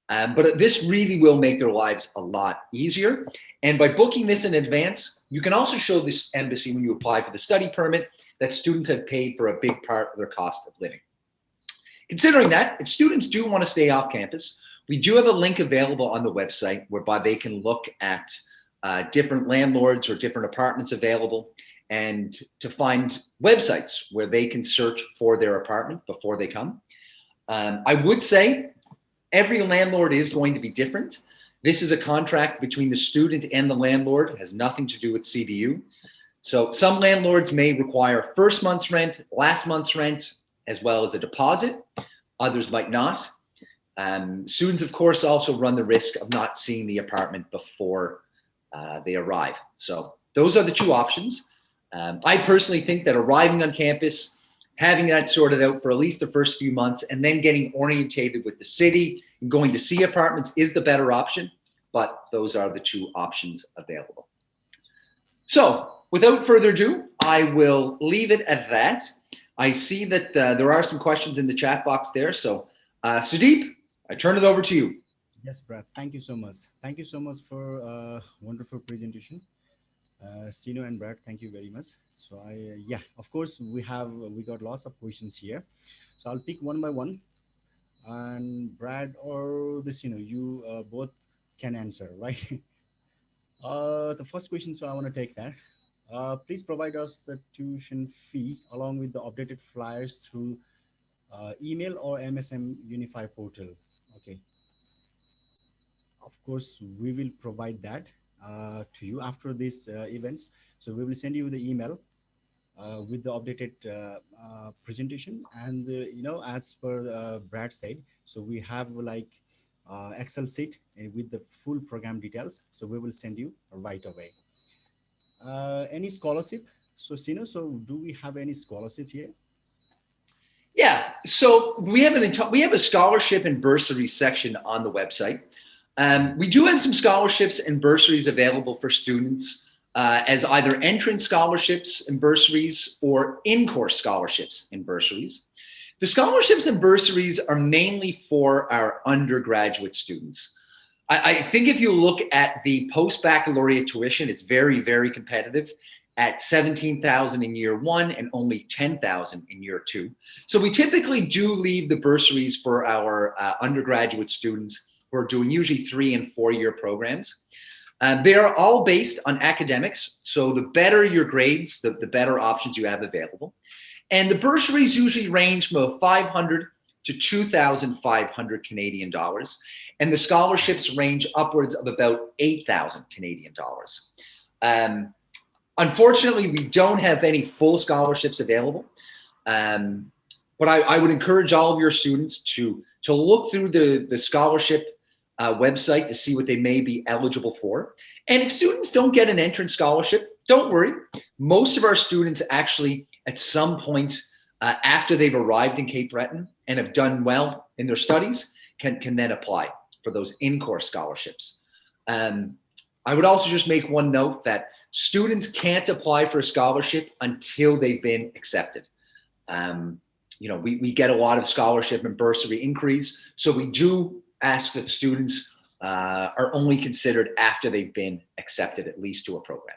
C: But this really will make their lives a lot easier. And by booking this in advance, you can also show this embassy when you apply for the study permit that students have paid for a big part of their cost of living. Considering that, if students do want to stay off campus, we do have a link available on the website whereby they can look at different landlords or different apartments available, and to find websites where they can search for their apartment before they come. I would say every landlord is going to be different. This is a contract between the student and the landlord. It has nothing to do with CBU. So some landlords may require first month's rent, last month's rent, as well as a deposit. Others might not. Students, of course, also run the risk of not seeing the apartment before they arrive. So those are the 2 options. I personally think that arriving on campus, having that sorted out for at least the first few months, and then getting orientated with the city and going to see apartments is the better option, but those are the 2 options available. So without further ado, I will leave it at that. I see that there are some questions in the chat box there. So Sudeep, I turn it over to you.
A: Yes, Brad, thank you so much. Thank you so much for a wonderful presentation. Sino and Brad, thank you very much. So yeah, of course, we got lots of questions here. So I'll pick one by one, and Brad or the Sino, you both can answer, right? The first question, so I want to take that. Please provide us the tuition fee along with the updated flyers through email or MSM Unify portal. Okay. Of course, we will provide that to you after these events. So we will send you the email with the updated presentation. And, as per Brad said, so we have like Excel sheet with the full program details. So we will send you right away. Any scholarship? So, Sino, so do we have any scholarship here?
C: Yeah, so we have a scholarship and bursary section on the website. We do have some scholarships and bursaries available for students as either entrance scholarships and bursaries or in-course scholarships and bursaries. The scholarships and bursaries are mainly for our undergraduate students. I think if you look at the post-baccalaureate tuition, it's very, very competitive at 17,000 in year one and only 10,000 in year two. So we typically do leave the bursaries for our undergraduate students who are doing usually 3 and 4 year programs. They are all based on academics. So the better your grades, the better options you have available. And the bursaries usually range from 500 to 2,500 Canadian dollars. And the scholarships range upwards of about 8,000 Canadian dollars. Unfortunately, we don't have any full scholarships available. But I would encourage all of your students to look through the scholarship website to see what they may be eligible for. And if students don't get an entrance scholarship, don't worry. Most of our students actually, at some point after they've arrived in Cape Breton and have done well in their studies, can then apply for those in-course scholarships. I would also just make one note that students can't apply for a scholarship until they've been accepted. We get a lot of scholarship and bursary inquiries, so we do ask that students are only considered after they've been accepted, at least to a program.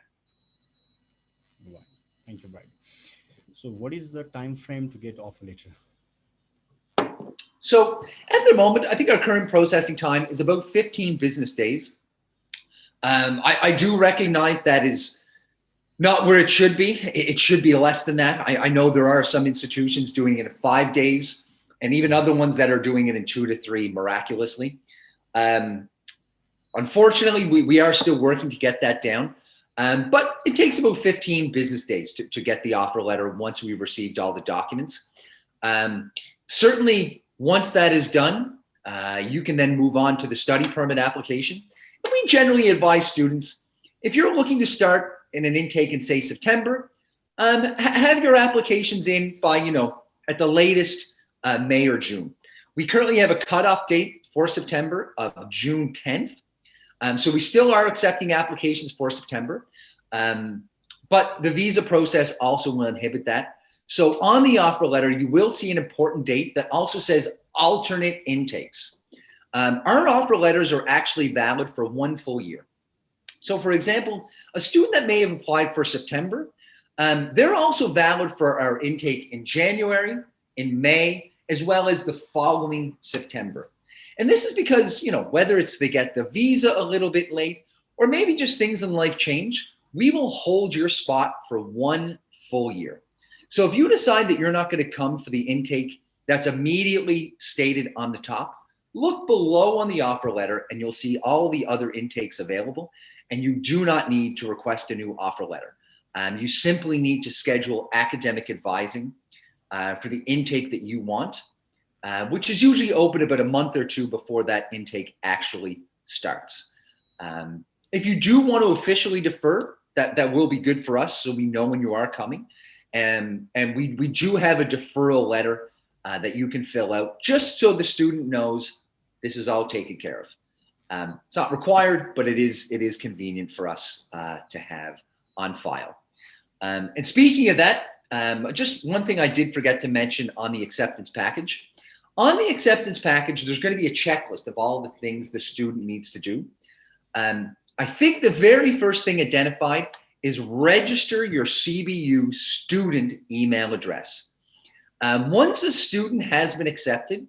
A: Right. Thank you, Brad. So what is the time frame to get offer letter?
C: So at the moment, I think our current processing time is about 15 business days. I do recognize that is not where it should be. It should be less than that. I know there are some institutions doing it in 5 days and even other ones that are doing it in 2 to 3 miraculously. Unfortunately, we are still working to get that down. But it takes about 15 business days to get the offer letter once we've received all the documents. Certainly, once that is done, you can then move on to the study permit application. And we generally advise students, if you're looking to start in an intake in, say, September, have your applications in by, at the latest May or June. We currently have a cutoff date for September of June 10th. So we still are accepting applications for September, but the visa process also will inhibit that. So on the offer letter, you will see an important date that also says alternate intakes. Our offer letters are actually valid for 1 full year. So for example, a student that may have applied for September, they're also valid for our intake in January, in May, as well as the following September. And this is because, whether it's they get the visa a little bit late or maybe just things in life change, we will hold your spot for 1 full year. So if you decide that you're not going to come for the intake that's immediately stated on the top, look below on the offer letter and you'll see all the other intakes available. And you do not need to request a new offer letter. You simply need to schedule academic advising for the intake that you want, which is usually open about a month or 2 before that intake actually starts. If you do want to officially defer, that will be good for us so we know when you are coming. And we do have a deferral letter that you can fill out just so the student knows this is all taken care of. It's not required, but it is convenient for us to have on file. And speaking of that, just one thing I did forget to mention on the acceptance package. On the acceptance package, there's going to be a checklist of all the things the student needs to do. I think the very first thing identified is register your CBU student email address. Once a student has been accepted,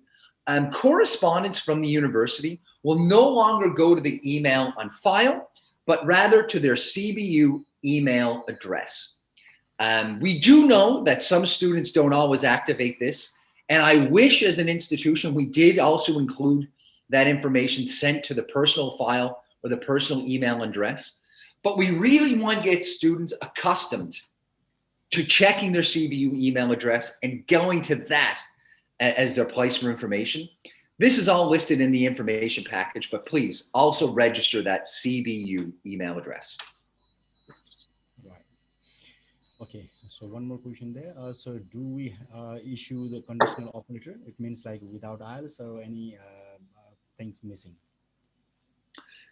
C: correspondence from the university will no longer go to the email on file, but rather to their CBU email address. We do know that some students don't always activate this, and I wish as an institution we did also include that information sent to the personal file or the personal email address. But we really want to get students accustomed to checking their CBU email address and going to that as their place for information. This is all listed in the information package, but please also register that CBU email address.
A: Right. Okay, so one more question there. So do we issue the conditional offer letter? It means like without IELTS or any things missing?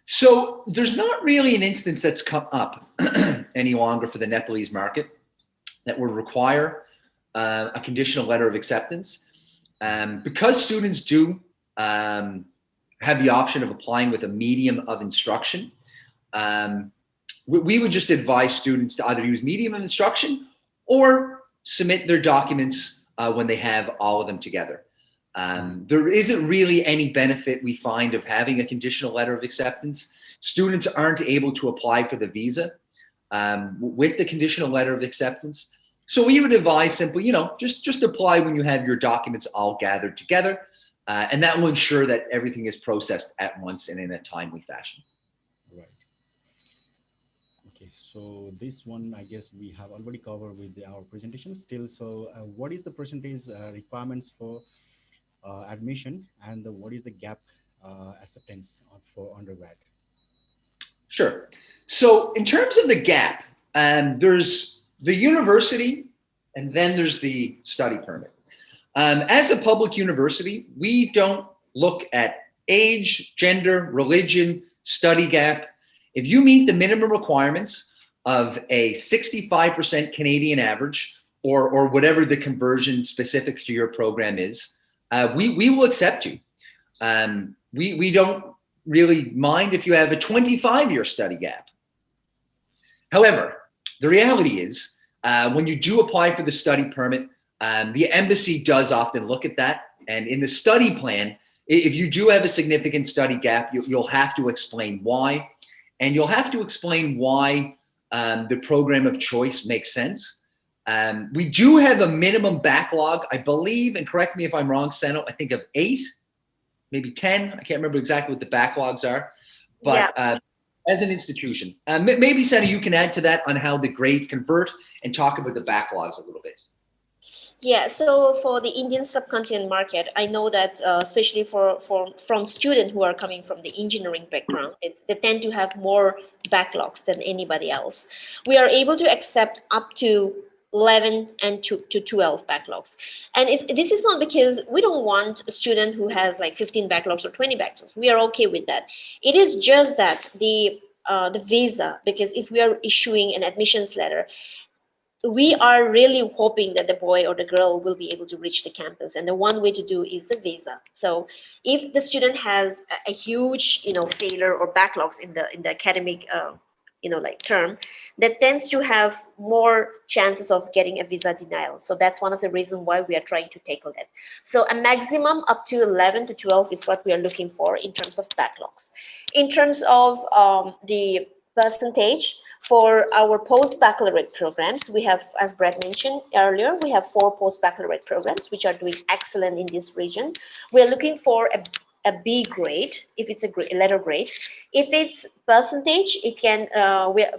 C: So there's not really an instance that's come up any longer for the Nepalese market that would require a conditional letter of acceptance. Because students do have the option of applying with a medium of instruction, we would just advise students to either use medium of instruction or submit their documents when they have all of them together. There isn't really any benefit we find of having a conditional letter of acceptance. Students aren't able to apply for the visa with the conditional letter of acceptance. So we would advise simply, just apply when you have your documents all gathered together, and that will ensure that everything is processed at once and in a timely fashion.
A: Right. Okay, so this one, I guess we have already covered with our presentation still. So what is the percentage requirements for admission, and what is the gap acceptance for undergrad?
C: Sure. So in terms of the gap, there's the university and then there's the study permit. As a public university, we don't look at age, gender, religion, study gap. If you meet the minimum requirements of a 65% Canadian average or whatever the conversion specific to your program is, we will accept you. We don't really mind if you have a 25-year study gap. However, the reality is when you do apply for the study permit, the embassy does often look at that. And in the study plan, if you do have a significant study gap, you'll have to explain why. And you'll have to explain why the program of choice makes sense. We do have a minimum backlog, I believe, and correct me if I'm wrong, Seno, I think of 8, maybe 10. I can't remember exactly what the backlogs are. But as an institution, maybe, Seno, you can add to that on how the grades convert and talk about the backlogs a little bit.
B: Yeah, so for the Indian subcontinent market, I know that especially from students who are coming from the engineering background, they tend to have more backlogs than anybody else. We are able to accept up to 11 and to 12 backlogs. And this is not because we don't want a student who has like 15 backlogs or 20 backlogs. We are okay with that. It is just that the visa, because if we are issuing an admissions letter, we are really hoping that the boy or the girl will be able to reach the campus, and the one way to do is the visa. So if the student has a huge failure or backlogs in the academic term, that tends to have more chances of getting a visa denial. So that's one of the reasons why we are trying to tackle that. So a maximum up to 11 to 12 is what we are looking for in terms of backlogs. In terms of the percentage for our post-baccalaureate programs, we have, as Brett mentioned earlier, we have 4 post-baccalaureate programs which are doing excellent in this region. We're looking for a B grade if it's a letter grade. If it's percentage, it can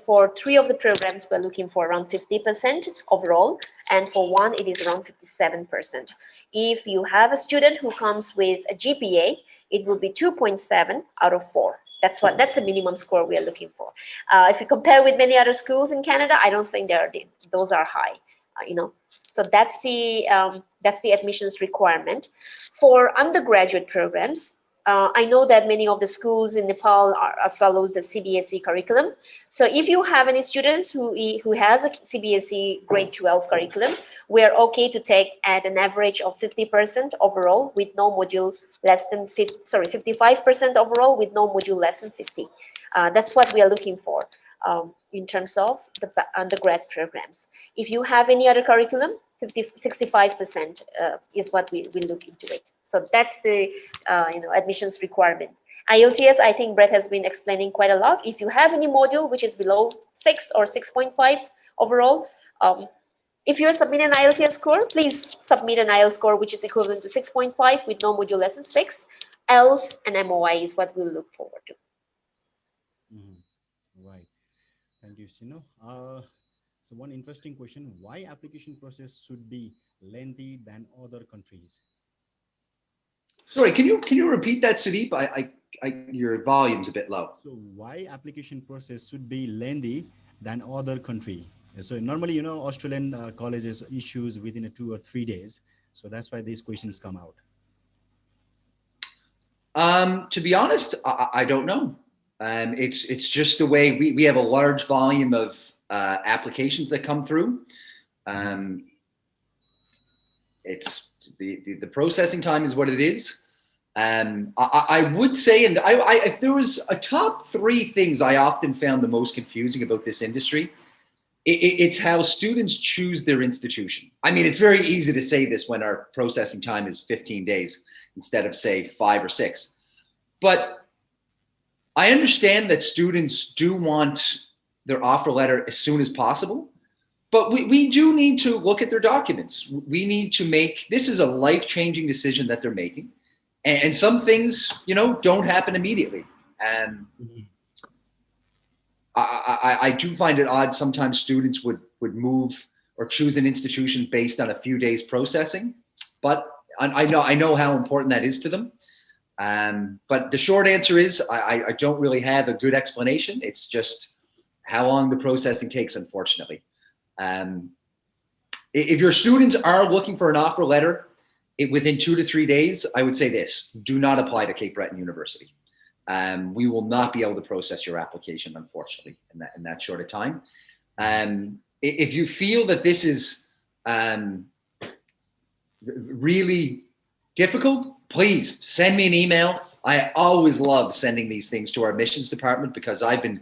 B: for 3 of the programs we're looking for around 50% overall, and for 1 it is around 57%. If you have a student who comes with a GPA, it will be 2.7 out of 4. That's the minimum score we are looking for. If you compare with many other schools in Canada, I don't think those are high. So that's the admissions requirement for undergraduate programs. I know that many of the schools in Nepal follows the CBSE curriculum. So if you have any students who has a CBSE grade 12 curriculum, we are okay to take at an average of 50% overall with no module less than 55% overall with no module less than 50. That's what we are looking for in terms of the undergrad programs. If you have any other curriculum, 65% is what we look into it. So that's the admissions requirement. IELTS, I think Brett has been explaining quite a lot. If you have any module which is below 6 or 6.5 overall, if you're submitting an IELTS score, please submit an IELTS score which is equivalent to 6.5 with no module less than 6. Else an MOI is what we'll look forward to.
A: Right. Thank you, Sino. So one interesting question: why application process should be lengthy than other countries?
C: Sorry, can you repeat that, Sudeep? Your volume's a bit low.
A: So why application process should be lengthy than other country? So normally, Australian colleges issues within 2 or 3 days. So that's why these questions come out.
C: To be honest, I don't know. It's just the way we have a large volume of applications that come through. It's the processing time is what it is. I would say, and if there was a top 3 things I often found the most confusing about this industry, it's how students choose their institution. I mean, it's very easy to say this when our processing time is 15 days instead of, say, 5 or 6. But I understand that students do want their offer letter as soon as possible. But we do need to look at their documents. We need to make, this is a life-changing decision that they're making. And some things, don't happen immediately. And I do find it odd sometimes students would move or choose an institution based on a few days processing. But I know how important that is to them. But the short answer is I don't really have a good explanation. It's just how long the processing takes, unfortunately. If your students are looking for an offer letter within 2 to 3 days, I would say this: do not apply to Cape Breton University. We will not be able to process your application, unfortunately, in that short of time. If you feel that this is really difficult, please send me an email. I always love sending these things to our admissions department because I've been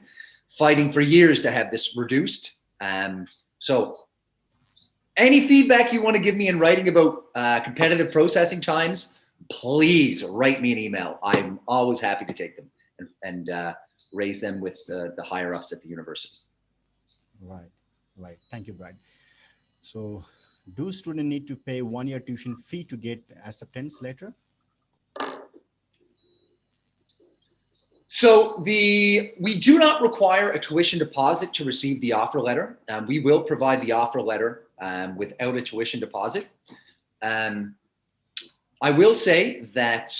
C: fighting for years to have this reduced. So any feedback you want to give me in writing about competitive processing times, please write me an email. I'm always happy to take them and raise them with the higher ups at the university.
A: Right. Thank you, Brad. So do students need to pay 1-year tuition fee to get acceptance letter?
C: So we do not require a tuition deposit to receive the offer letter. We will provide the offer letter without a tuition deposit. I will say that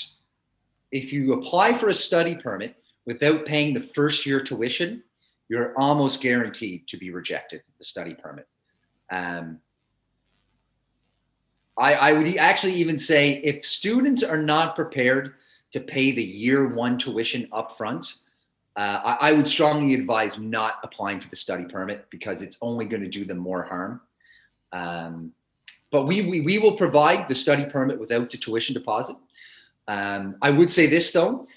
C: if you apply for a study permit without paying the first year tuition, you're almost guaranteed to be rejected, the study permit. I would actually even say if students are not prepared to pay the year 1 tuition upfront, I would strongly advise not applying for the study permit because it's only going to do them more harm. But we will provide the study permit without the tuition deposit. I would say this though,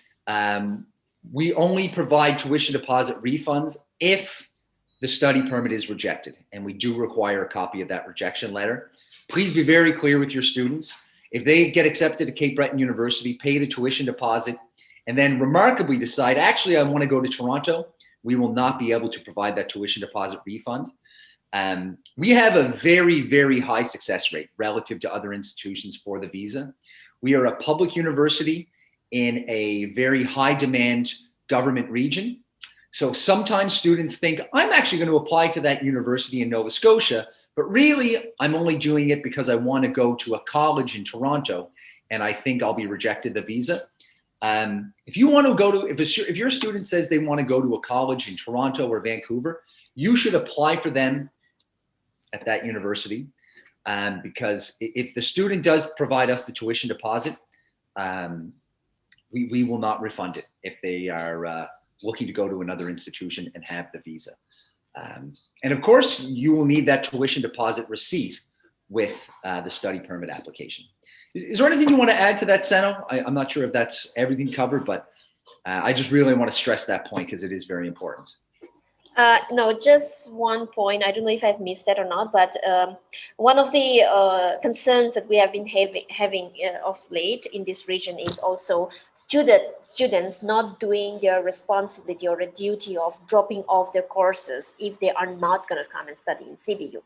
C: we only provide tuition deposit refunds if the study permit is rejected, and we do require a copy of that rejection letter. Please be very clear with your students. If they get accepted at Cape Breton University, pay the tuition deposit, and then remarkably decide, actually, I want to go to Toronto, we will not be able to provide that tuition deposit refund. We have a very, very high success rate relative to other institutions for the visa. We are a public university in a very high demand government region. So sometimes students think, I'm actually going to apply to that university in Nova Scotia, but really I'm only doing it because I want to go to a college in Toronto and I think I'll be rejected the visa. If you want to go to, if your student says they want to go to a college in Toronto or Vancouver, you should apply for them at that university, because if the student does provide us the tuition deposit, we will not refund it if they are looking to go to another institution and have the visa. And of course, you will need that tuition deposit receipt with the study permit application. Is there anything you want to add to that, Seno? I'm not sure if that's everything covered, but I just really want to stress that point because it is very important.
B: No, just one point. I don't know if I've missed that or not, but one of the concerns that we have been having of late in this region is also students not doing their responsibility or a duty of dropping off their courses if they are not going to come and study in CBU.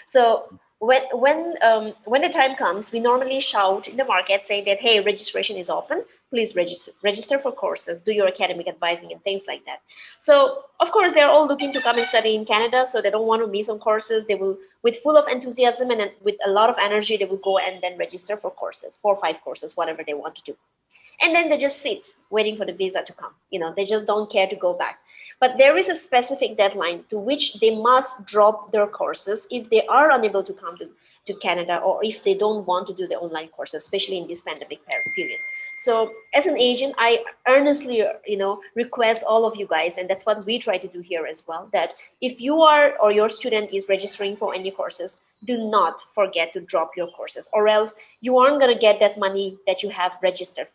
B: So when the time comes, we normally shout in the market saying that, hey, registration is open, please register for courses, do your academic advising and things like that. So of course they're all looking to come and study in Canada, so they don't want to miss on courses. They will, with full of enthusiasm and with a lot of energy, they will go and then register for courses, 4 or 5 courses, whatever they want to do. and then they just sit waiting for the visa to come. They just don't care to go back. But there is a specific deadline to which they must drop their courses if they are unable to come to Canada, or if they don't want to do the online courses, especially in this pandemic period. So as an agent, I earnestly, request all of you guys, and that's what we try to do here as well, that if you are or your student is registering for any courses, do not forget to drop your courses, or else you aren't going to get that money that you have registered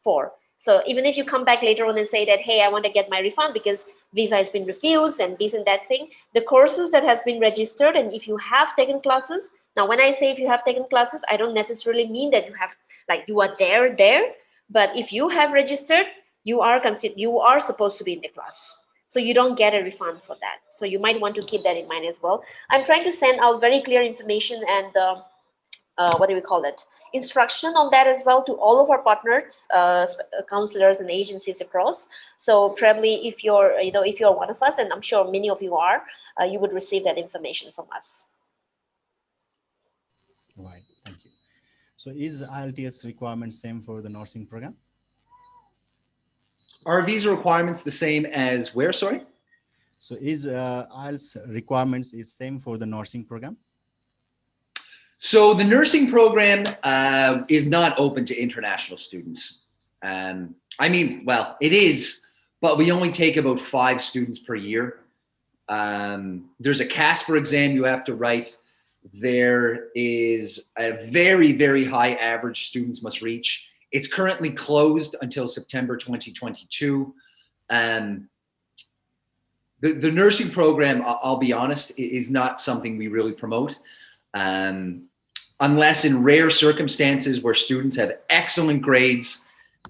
B: for. So even if you come back later on and say that, hey, I want to get my refund because visa has been refused and this and that thing, the courses that has been registered, and if you have taken classes, now when I say if you have taken classes, I don't necessarily mean that you have, like, you are there, but if you have registered, you are supposed to be in the class. So you don't get a refund for that. So you might want to keep that in mind as well. I'm trying to send out very clear information and what do we call it? Instruction on that as well to all of our partners, counselors and agencies across. So probably if you're one of us, and I'm sure many of you are, you would receive that information from us.
A: Right, thank you. So is IELTS requirement same for the nursing program?
C: Are visa requirements the same as where, sorry?
A: So is IELTS requirements is same for the nursing program?
C: So the nursing program is not open to international students. Well, it is, but we only take about 5 students per year. There's a CASPER exam you have to write. There is a very, very high average students must reach. It's currently closed until September 2022. The nursing program, I'll be honest, is not something we really promote. Unless in rare circumstances where students have excellent grades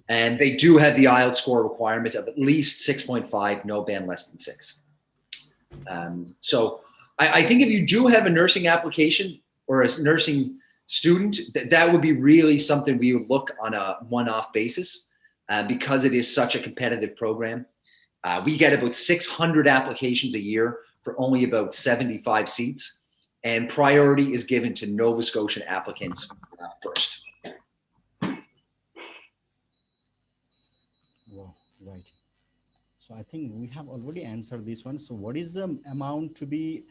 C: and they do have the IELTS score requirement of at least 6.5, no band less than 6. So I think if you do have a nursing application or a nursing student, that would be really something we would look on a one-off basis because it is such a competitive program. We get about 600 applications a year for only about 75 seats. And priority is given to Nova Scotian applicants first.
A: Wow, right. So I think we have already answered this one. So what is the amount to be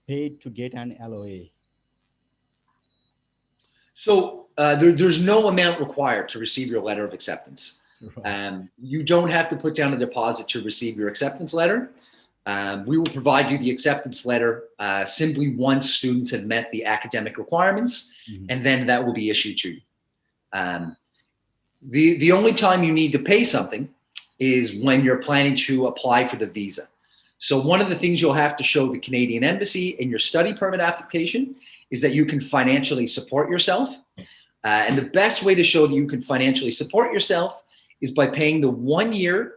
A: paid to get an LOA?
C: So there's no amount required to receive your letter of acceptance.
A: Right.
C: You don't have to put down a deposit to receive your acceptance letter. We will provide you the acceptance letter simply once students have met the academic requirements, and then that will be issued to you. The only time you need to pay something is when you're planning to apply for the visa. So one of the things you'll have to show the Canadian Embassy in your study permit application is that you can financially support yourself. And the best way to show that you can financially support yourself is by paying the 1-year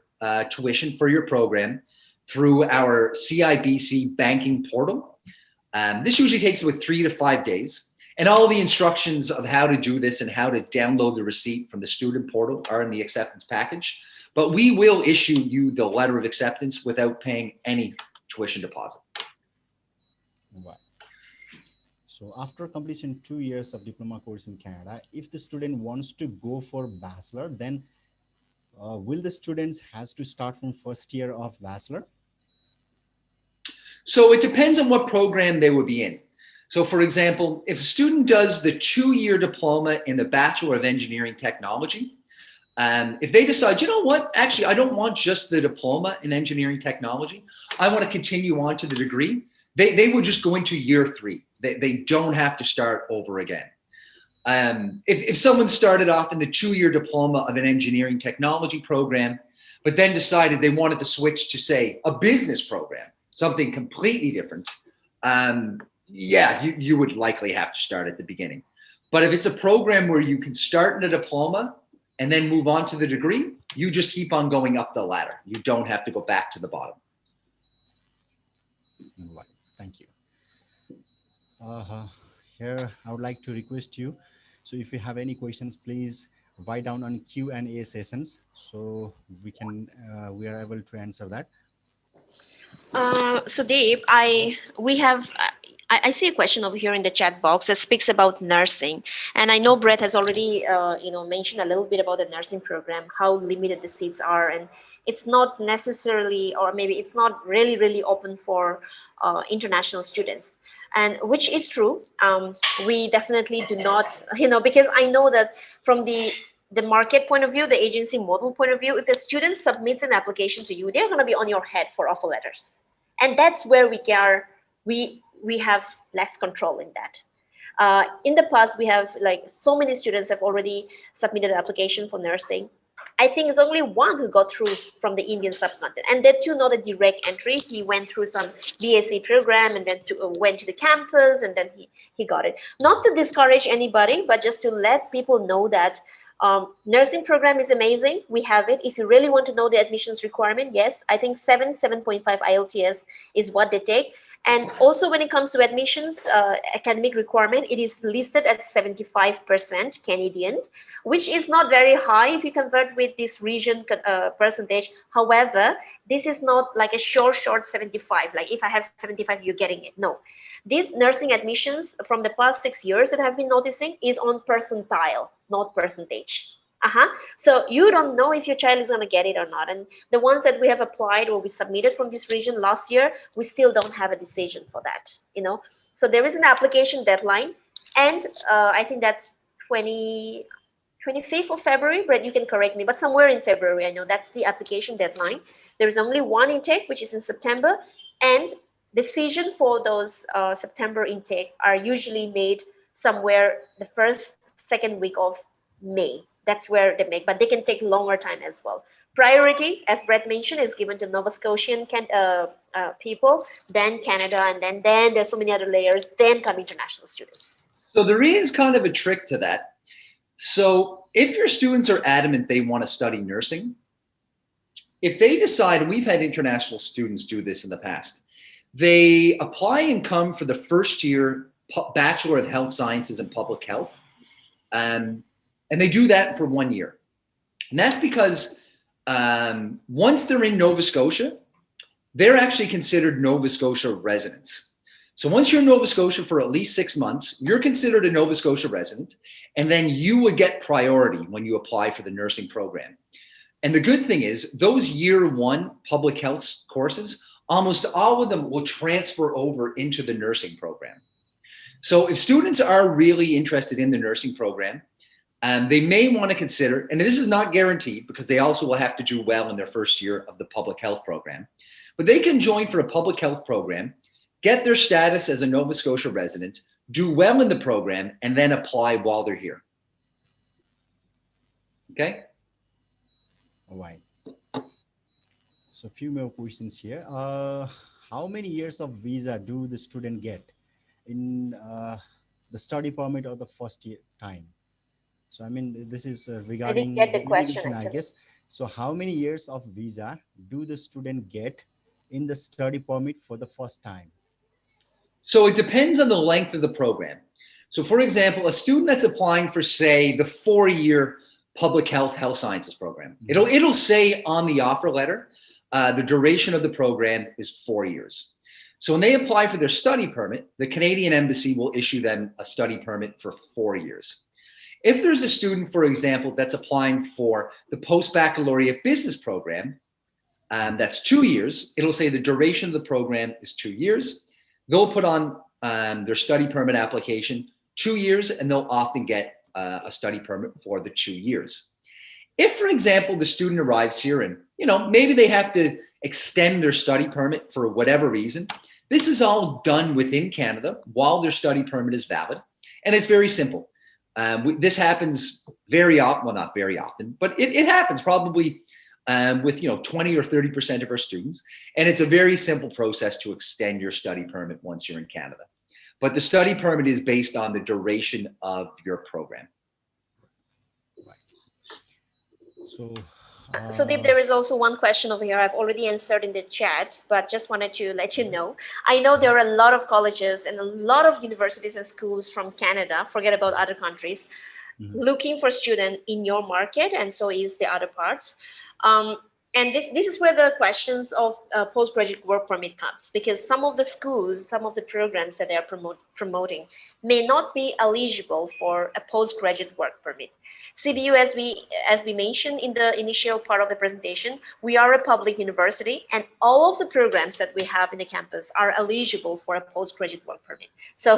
C: tuition for your program through our CIBC banking portal. This usually takes about 3 to 5 days. And all the instructions of how to do this and how to download the receipt from the student portal are in the acceptance package. But we will issue you the letter of acceptance without paying any tuition deposit.
A: Right. So after completion 2 years of diploma course in Canada, if the student wants to go for bachelor, then will the students has to start from first year of bachelor?
C: So it depends on what program they would be in. So for example, if a student does the 2-year diploma in the Bachelor of Engineering Technology, if they decide, you know what, actually, I don't want just the diploma in engineering technology, I want to continue on to the degree, they would just go into year 3. They don't have to start over again. If someone started off in the 2-year diploma of an engineering technology program, but then decided they wanted to switch to, say, a business program, something completely different, yeah, you would likely have to start at the beginning. But if it's a program where you can start in a diploma and then move on to the degree, you just keep on going up the ladder. You don't have to go back to the bottom.
A: Right. Thank you. Here, I would like to request you. So if you have any questions, please write down on Q&A sessions so we are able to answer that.
B: So Dave, I I see a question over here in the chat box that speaks about nursing. And I know Brett has already, mentioned a little bit about the nursing program, how limited the seats are. And it's not necessarily, or maybe it's not really, really open for international students. And which is true. We definitely do not, because I know that from the market point of view, the agency model point of view, if the student submits an application to you, they're going to be on your head for offer letters. And that's where we have less control in that. In the past, we have like so many students have already submitted an application for nursing. I think it's only one who got through from the Indian subcontinent, and that too not a direct entry. He went through some BSc program and then went to the campus, and then he got it. Not to discourage anybody, but just to let people know that nursing program is amazing. We have it. If you really want to know the admissions requirement, yes, I think 7.5 IELTS is what they take. And also when it comes to admissions, academic requirement, it is listed at 75% Canadian, which is not very high if you convert with this region percentage. However, this is not like a short 75. Like if I have 75, you're getting it. No. These nursing admissions from the past 6 years that I've been noticing is on percentile, not percentage. So you don't know if your child is going to get it or not. And the ones that we have applied or we submitted from this region last year, we still don't have a decision for that, So there is an application deadline. And I think that's 25th of February, Brett, you can correct me, but somewhere in February, I know that's the application deadline. There is only one intake, which is in September. And decision for those September intake are usually made somewhere the second week of May. That's where they make, but they can take longer time as well. Priority, as Brett mentioned, is given to Nova Scotian people, then Canada, and then there's so many other layers, then come international students.
C: So there is kind of a trick to that. So if your students are adamant they want to study nursing, if they decide, and we've had international students do this in the past, they apply and come for the first year Bachelor of Health Sciences and Public Health. And they do that for 1 year. And that's because once they're in Nova Scotia, they're actually considered Nova Scotia residents. So once you're in Nova Scotia for at least 6 months, you're considered a Nova Scotia resident, and then you would get priority when you apply for the nursing program. And the good thing is those year one public health courses, almost all of them will transfer over into the nursing program. So if students are really interested in the nursing program, they may want to consider, and this is not guaranteed because they also will have to do well in their first year of the public health program, but they can join for a public health program, get their status as a Nova Scotia resident, do well in the program, and then apply while they're here. Okay?
A: All right. So a few more questions here. How many years of visa do the student get in the study permit or the first year time? So I mean, this is regarding
B: I didn't get the question,
A: immigration, I guess. So how many years of visa do the student get in the study permit for the first time?
C: So it depends on the length of the program. So for example, a student that's applying for, say, the 4-year public health sciences program, it'll say on the offer letter, the duration of the program is 4 years. So when they apply for their study permit, the Canadian Embassy will issue them a study permit for 4 years. If there's a student, for example, that's applying for the Postbaccalaureate business program, that's 2 years, it'll say the duration of the program is 2 years. They'll put on their study permit application 2 years, and they'll often get a study permit for the 2 years. If, for example, the student arrives here and, maybe they have to extend their study permit for whatever reason, this is all done within Canada while their study permit is valid. And it's very simple. This happens very often, well, not very often, but it happens probably with 20 or 30% of our students. And it's a very simple process to extend your study permit once you're in Canada. But the study permit is based on the duration of your program.
A: So,
B: Deep, there is also one question over here I've already answered in the chat, but just wanted to let you know. I know there are a lot of colleges and a lot of universities and schools from Canada, forget about other countries, looking for students in your market, and so is the other parts. And this is where the questions of postgraduate work permit comes, because some of the schools, some of the programs that they are promoting may not be eligible for a postgraduate work permit. CBU, as we mentioned in the initial part of the presentation, we are a public university, and all of the programs that we have in the campus are eligible for a postgraduate work permit. So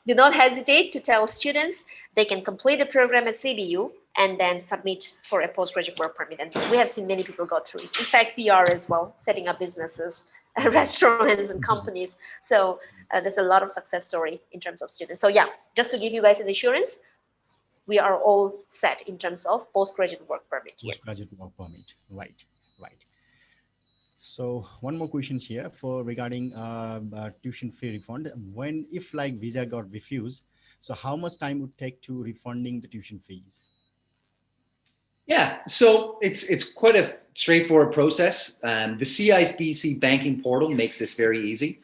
B: do not hesitate to tell students they can complete the program at CBU and then submit for a postgraduate work permit. And we have seen many people go through it. In fact, PR as well, setting up businesses, restaurants and companies. So there's a lot of success story in terms of students. So yeah, just to give you guys an assurance, we are all set in terms of postgraduate work permit here.
A: Postgraduate work permit, right, right. So one more question here for regarding tuition fee refund. When, if like visa got refused, so how much time would take to refunding the tuition fees?
C: Yeah, so it's quite a straightforward process. The CIBC banking portal makes this very easy.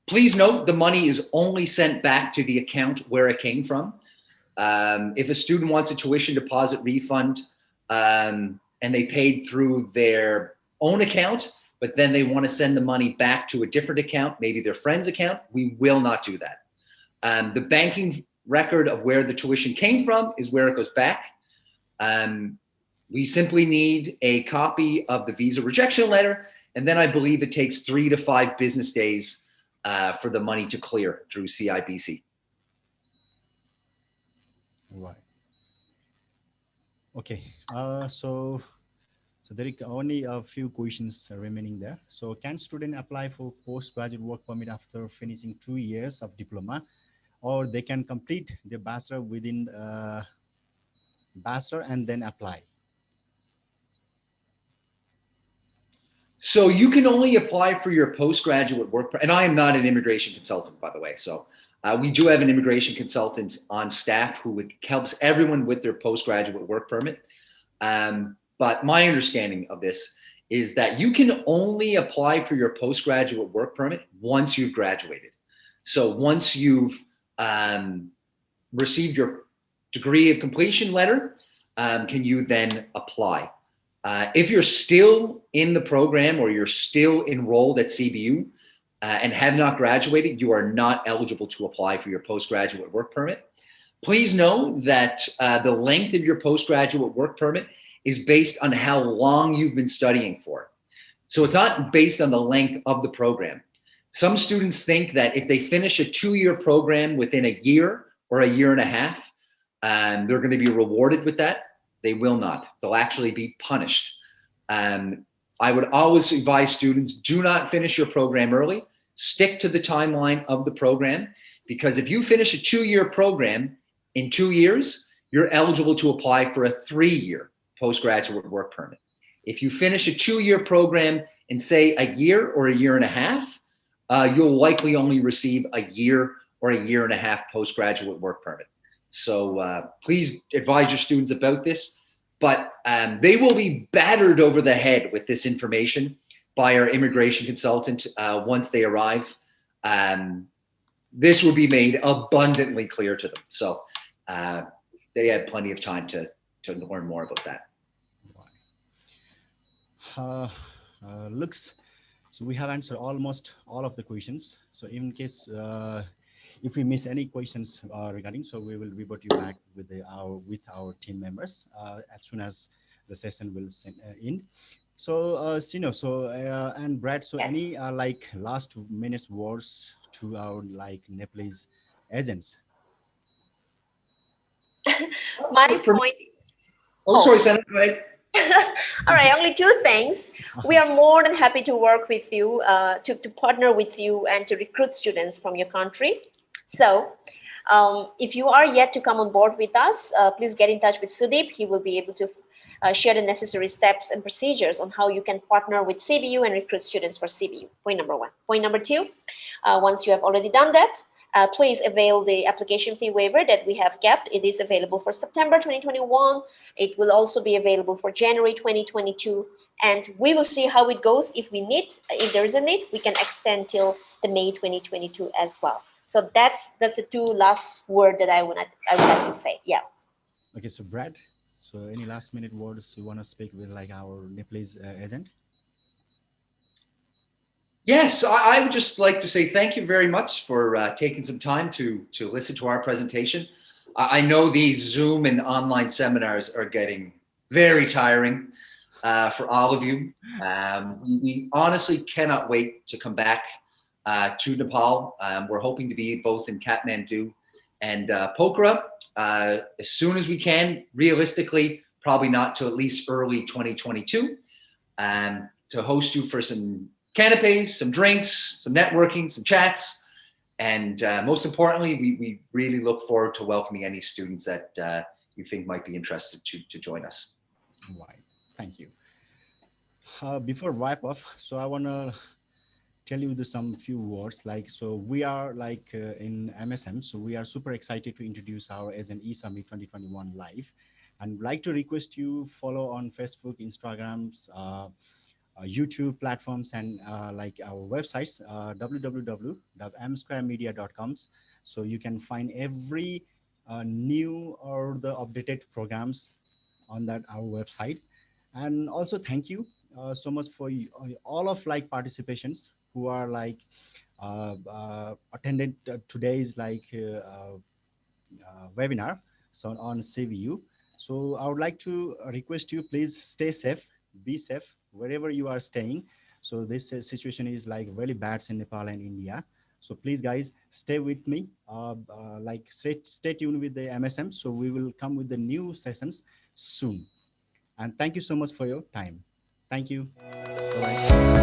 C: Please note the money is only sent back to the account where it came from. If a student wants a tuition deposit refund and they paid through their own account, but then they want to send the money back to a different account, maybe their friend's account, we will not do that. The banking record of where the tuition came from is where it goes back. We simply need a copy of the visa rejection letter, and then I believe it takes 3 to 5 business days for the money to clear through CIBC.
A: Right. Okay. So there are only a few questions remaining there. So can student apply for postgraduate work permit after finishing 2 years of diploma, or they can complete their bachelor within bachelor and then apply?
C: So you can only apply for your postgraduate work, and I am not an immigration consultant, by the way. So we do have an immigration consultant on staff who helps everyone with their postgraduate work permit. But my understanding of this is that you can only apply for your postgraduate work permit once you've graduated. So once you've received your degree of completion letter, can you then apply? If you're still in the program or you're still enrolled at CBU and have not graduated, you are not eligible to apply for your postgraduate work permit. Please know that the length of your postgraduate work permit is based on how long you've been studying for. So it's not based on the length of the program. Some students think that if they finish a 2-year program within a year or a year and a half, they're going to be rewarded with that. They will not. They'll actually be punished. I would always advise students, do not finish your program early. Stick to the timeline of the program, because if you finish a 2-year program in 2 years, you're eligible to apply for a 3-year postgraduate work permit. If you finish a 2-year program in, say, a year or a year and a half, you'll likely only receive a year or a year and a half postgraduate work permit. So please advise your students about this, but they will be battered over the head with this information by our immigration consultant once they arrive. This will be made abundantly clear to them. So they have plenty of time to learn more about that.
A: Looks, so we have answered almost all of the questions. So in case if we miss any questions regarding, so we will revert you back with our team members as soon as the session will end. So Sino, so and Brad, so yes, any like last minutes words to our like Nepalese agents?
B: My point.
C: Oh, sorry, Senator, go ahead.
B: All right, only 2 things. We are more than happy to work with you, to partner with you and to recruit students from your country. So if you are yet to come on board with us, please get in touch with Sudeep. He will be able to share the necessary steps and procedures on how you can partner with CBU and recruit students for CBU. Point number 1. Point number 2, once you have already done that, please avail the application fee waiver that we have kept. It is available for September 2021. It will also be available for January 2022. And we will see how it goes. If there is a need, we can extend till the May 2022 as well. So that's the 2 last word that I would like to say. Yeah.
A: Okay, so Brad, So any last minute words you want to speak with like our Nepalese agent?
C: Yes, I would just like to say thank you very much for taking some time to listen to our presentation. I know these Zoom and online seminars are getting very tiring for all of you. We honestly cannot wait to come back to Nepal. We're hoping to be both in Kathmandu and Pokhara as soon as we can. Realistically, probably not till at least early 2022, to host you for some canapes, some drinks, some networking, some chats. And most importantly, we really look forward to welcoming any students that you think might be interested to join us.
A: Right. Thank you. Before wrap up, so I want to tell you some few words like, so we are like in MSM, so we are super excited to introduce our Agent E-Summit 2021 live, and like to request you follow on Facebook, Instagrams, YouTube platforms, and like our websites, www.msquaremedia.com. So you can find every new or the updated programs on that our website. And also thank you so much for all of like participations who are like attended today's like webinar so on CVU. So I would like to request you, please stay safe, be safe wherever you are staying. So this situation is like really bad in Nepal and India. So please guys, stay with me, like stay tuned with the MSM. So we will come with the new sessions soon. And thank you so much for your time. Thank you. Bye-bye.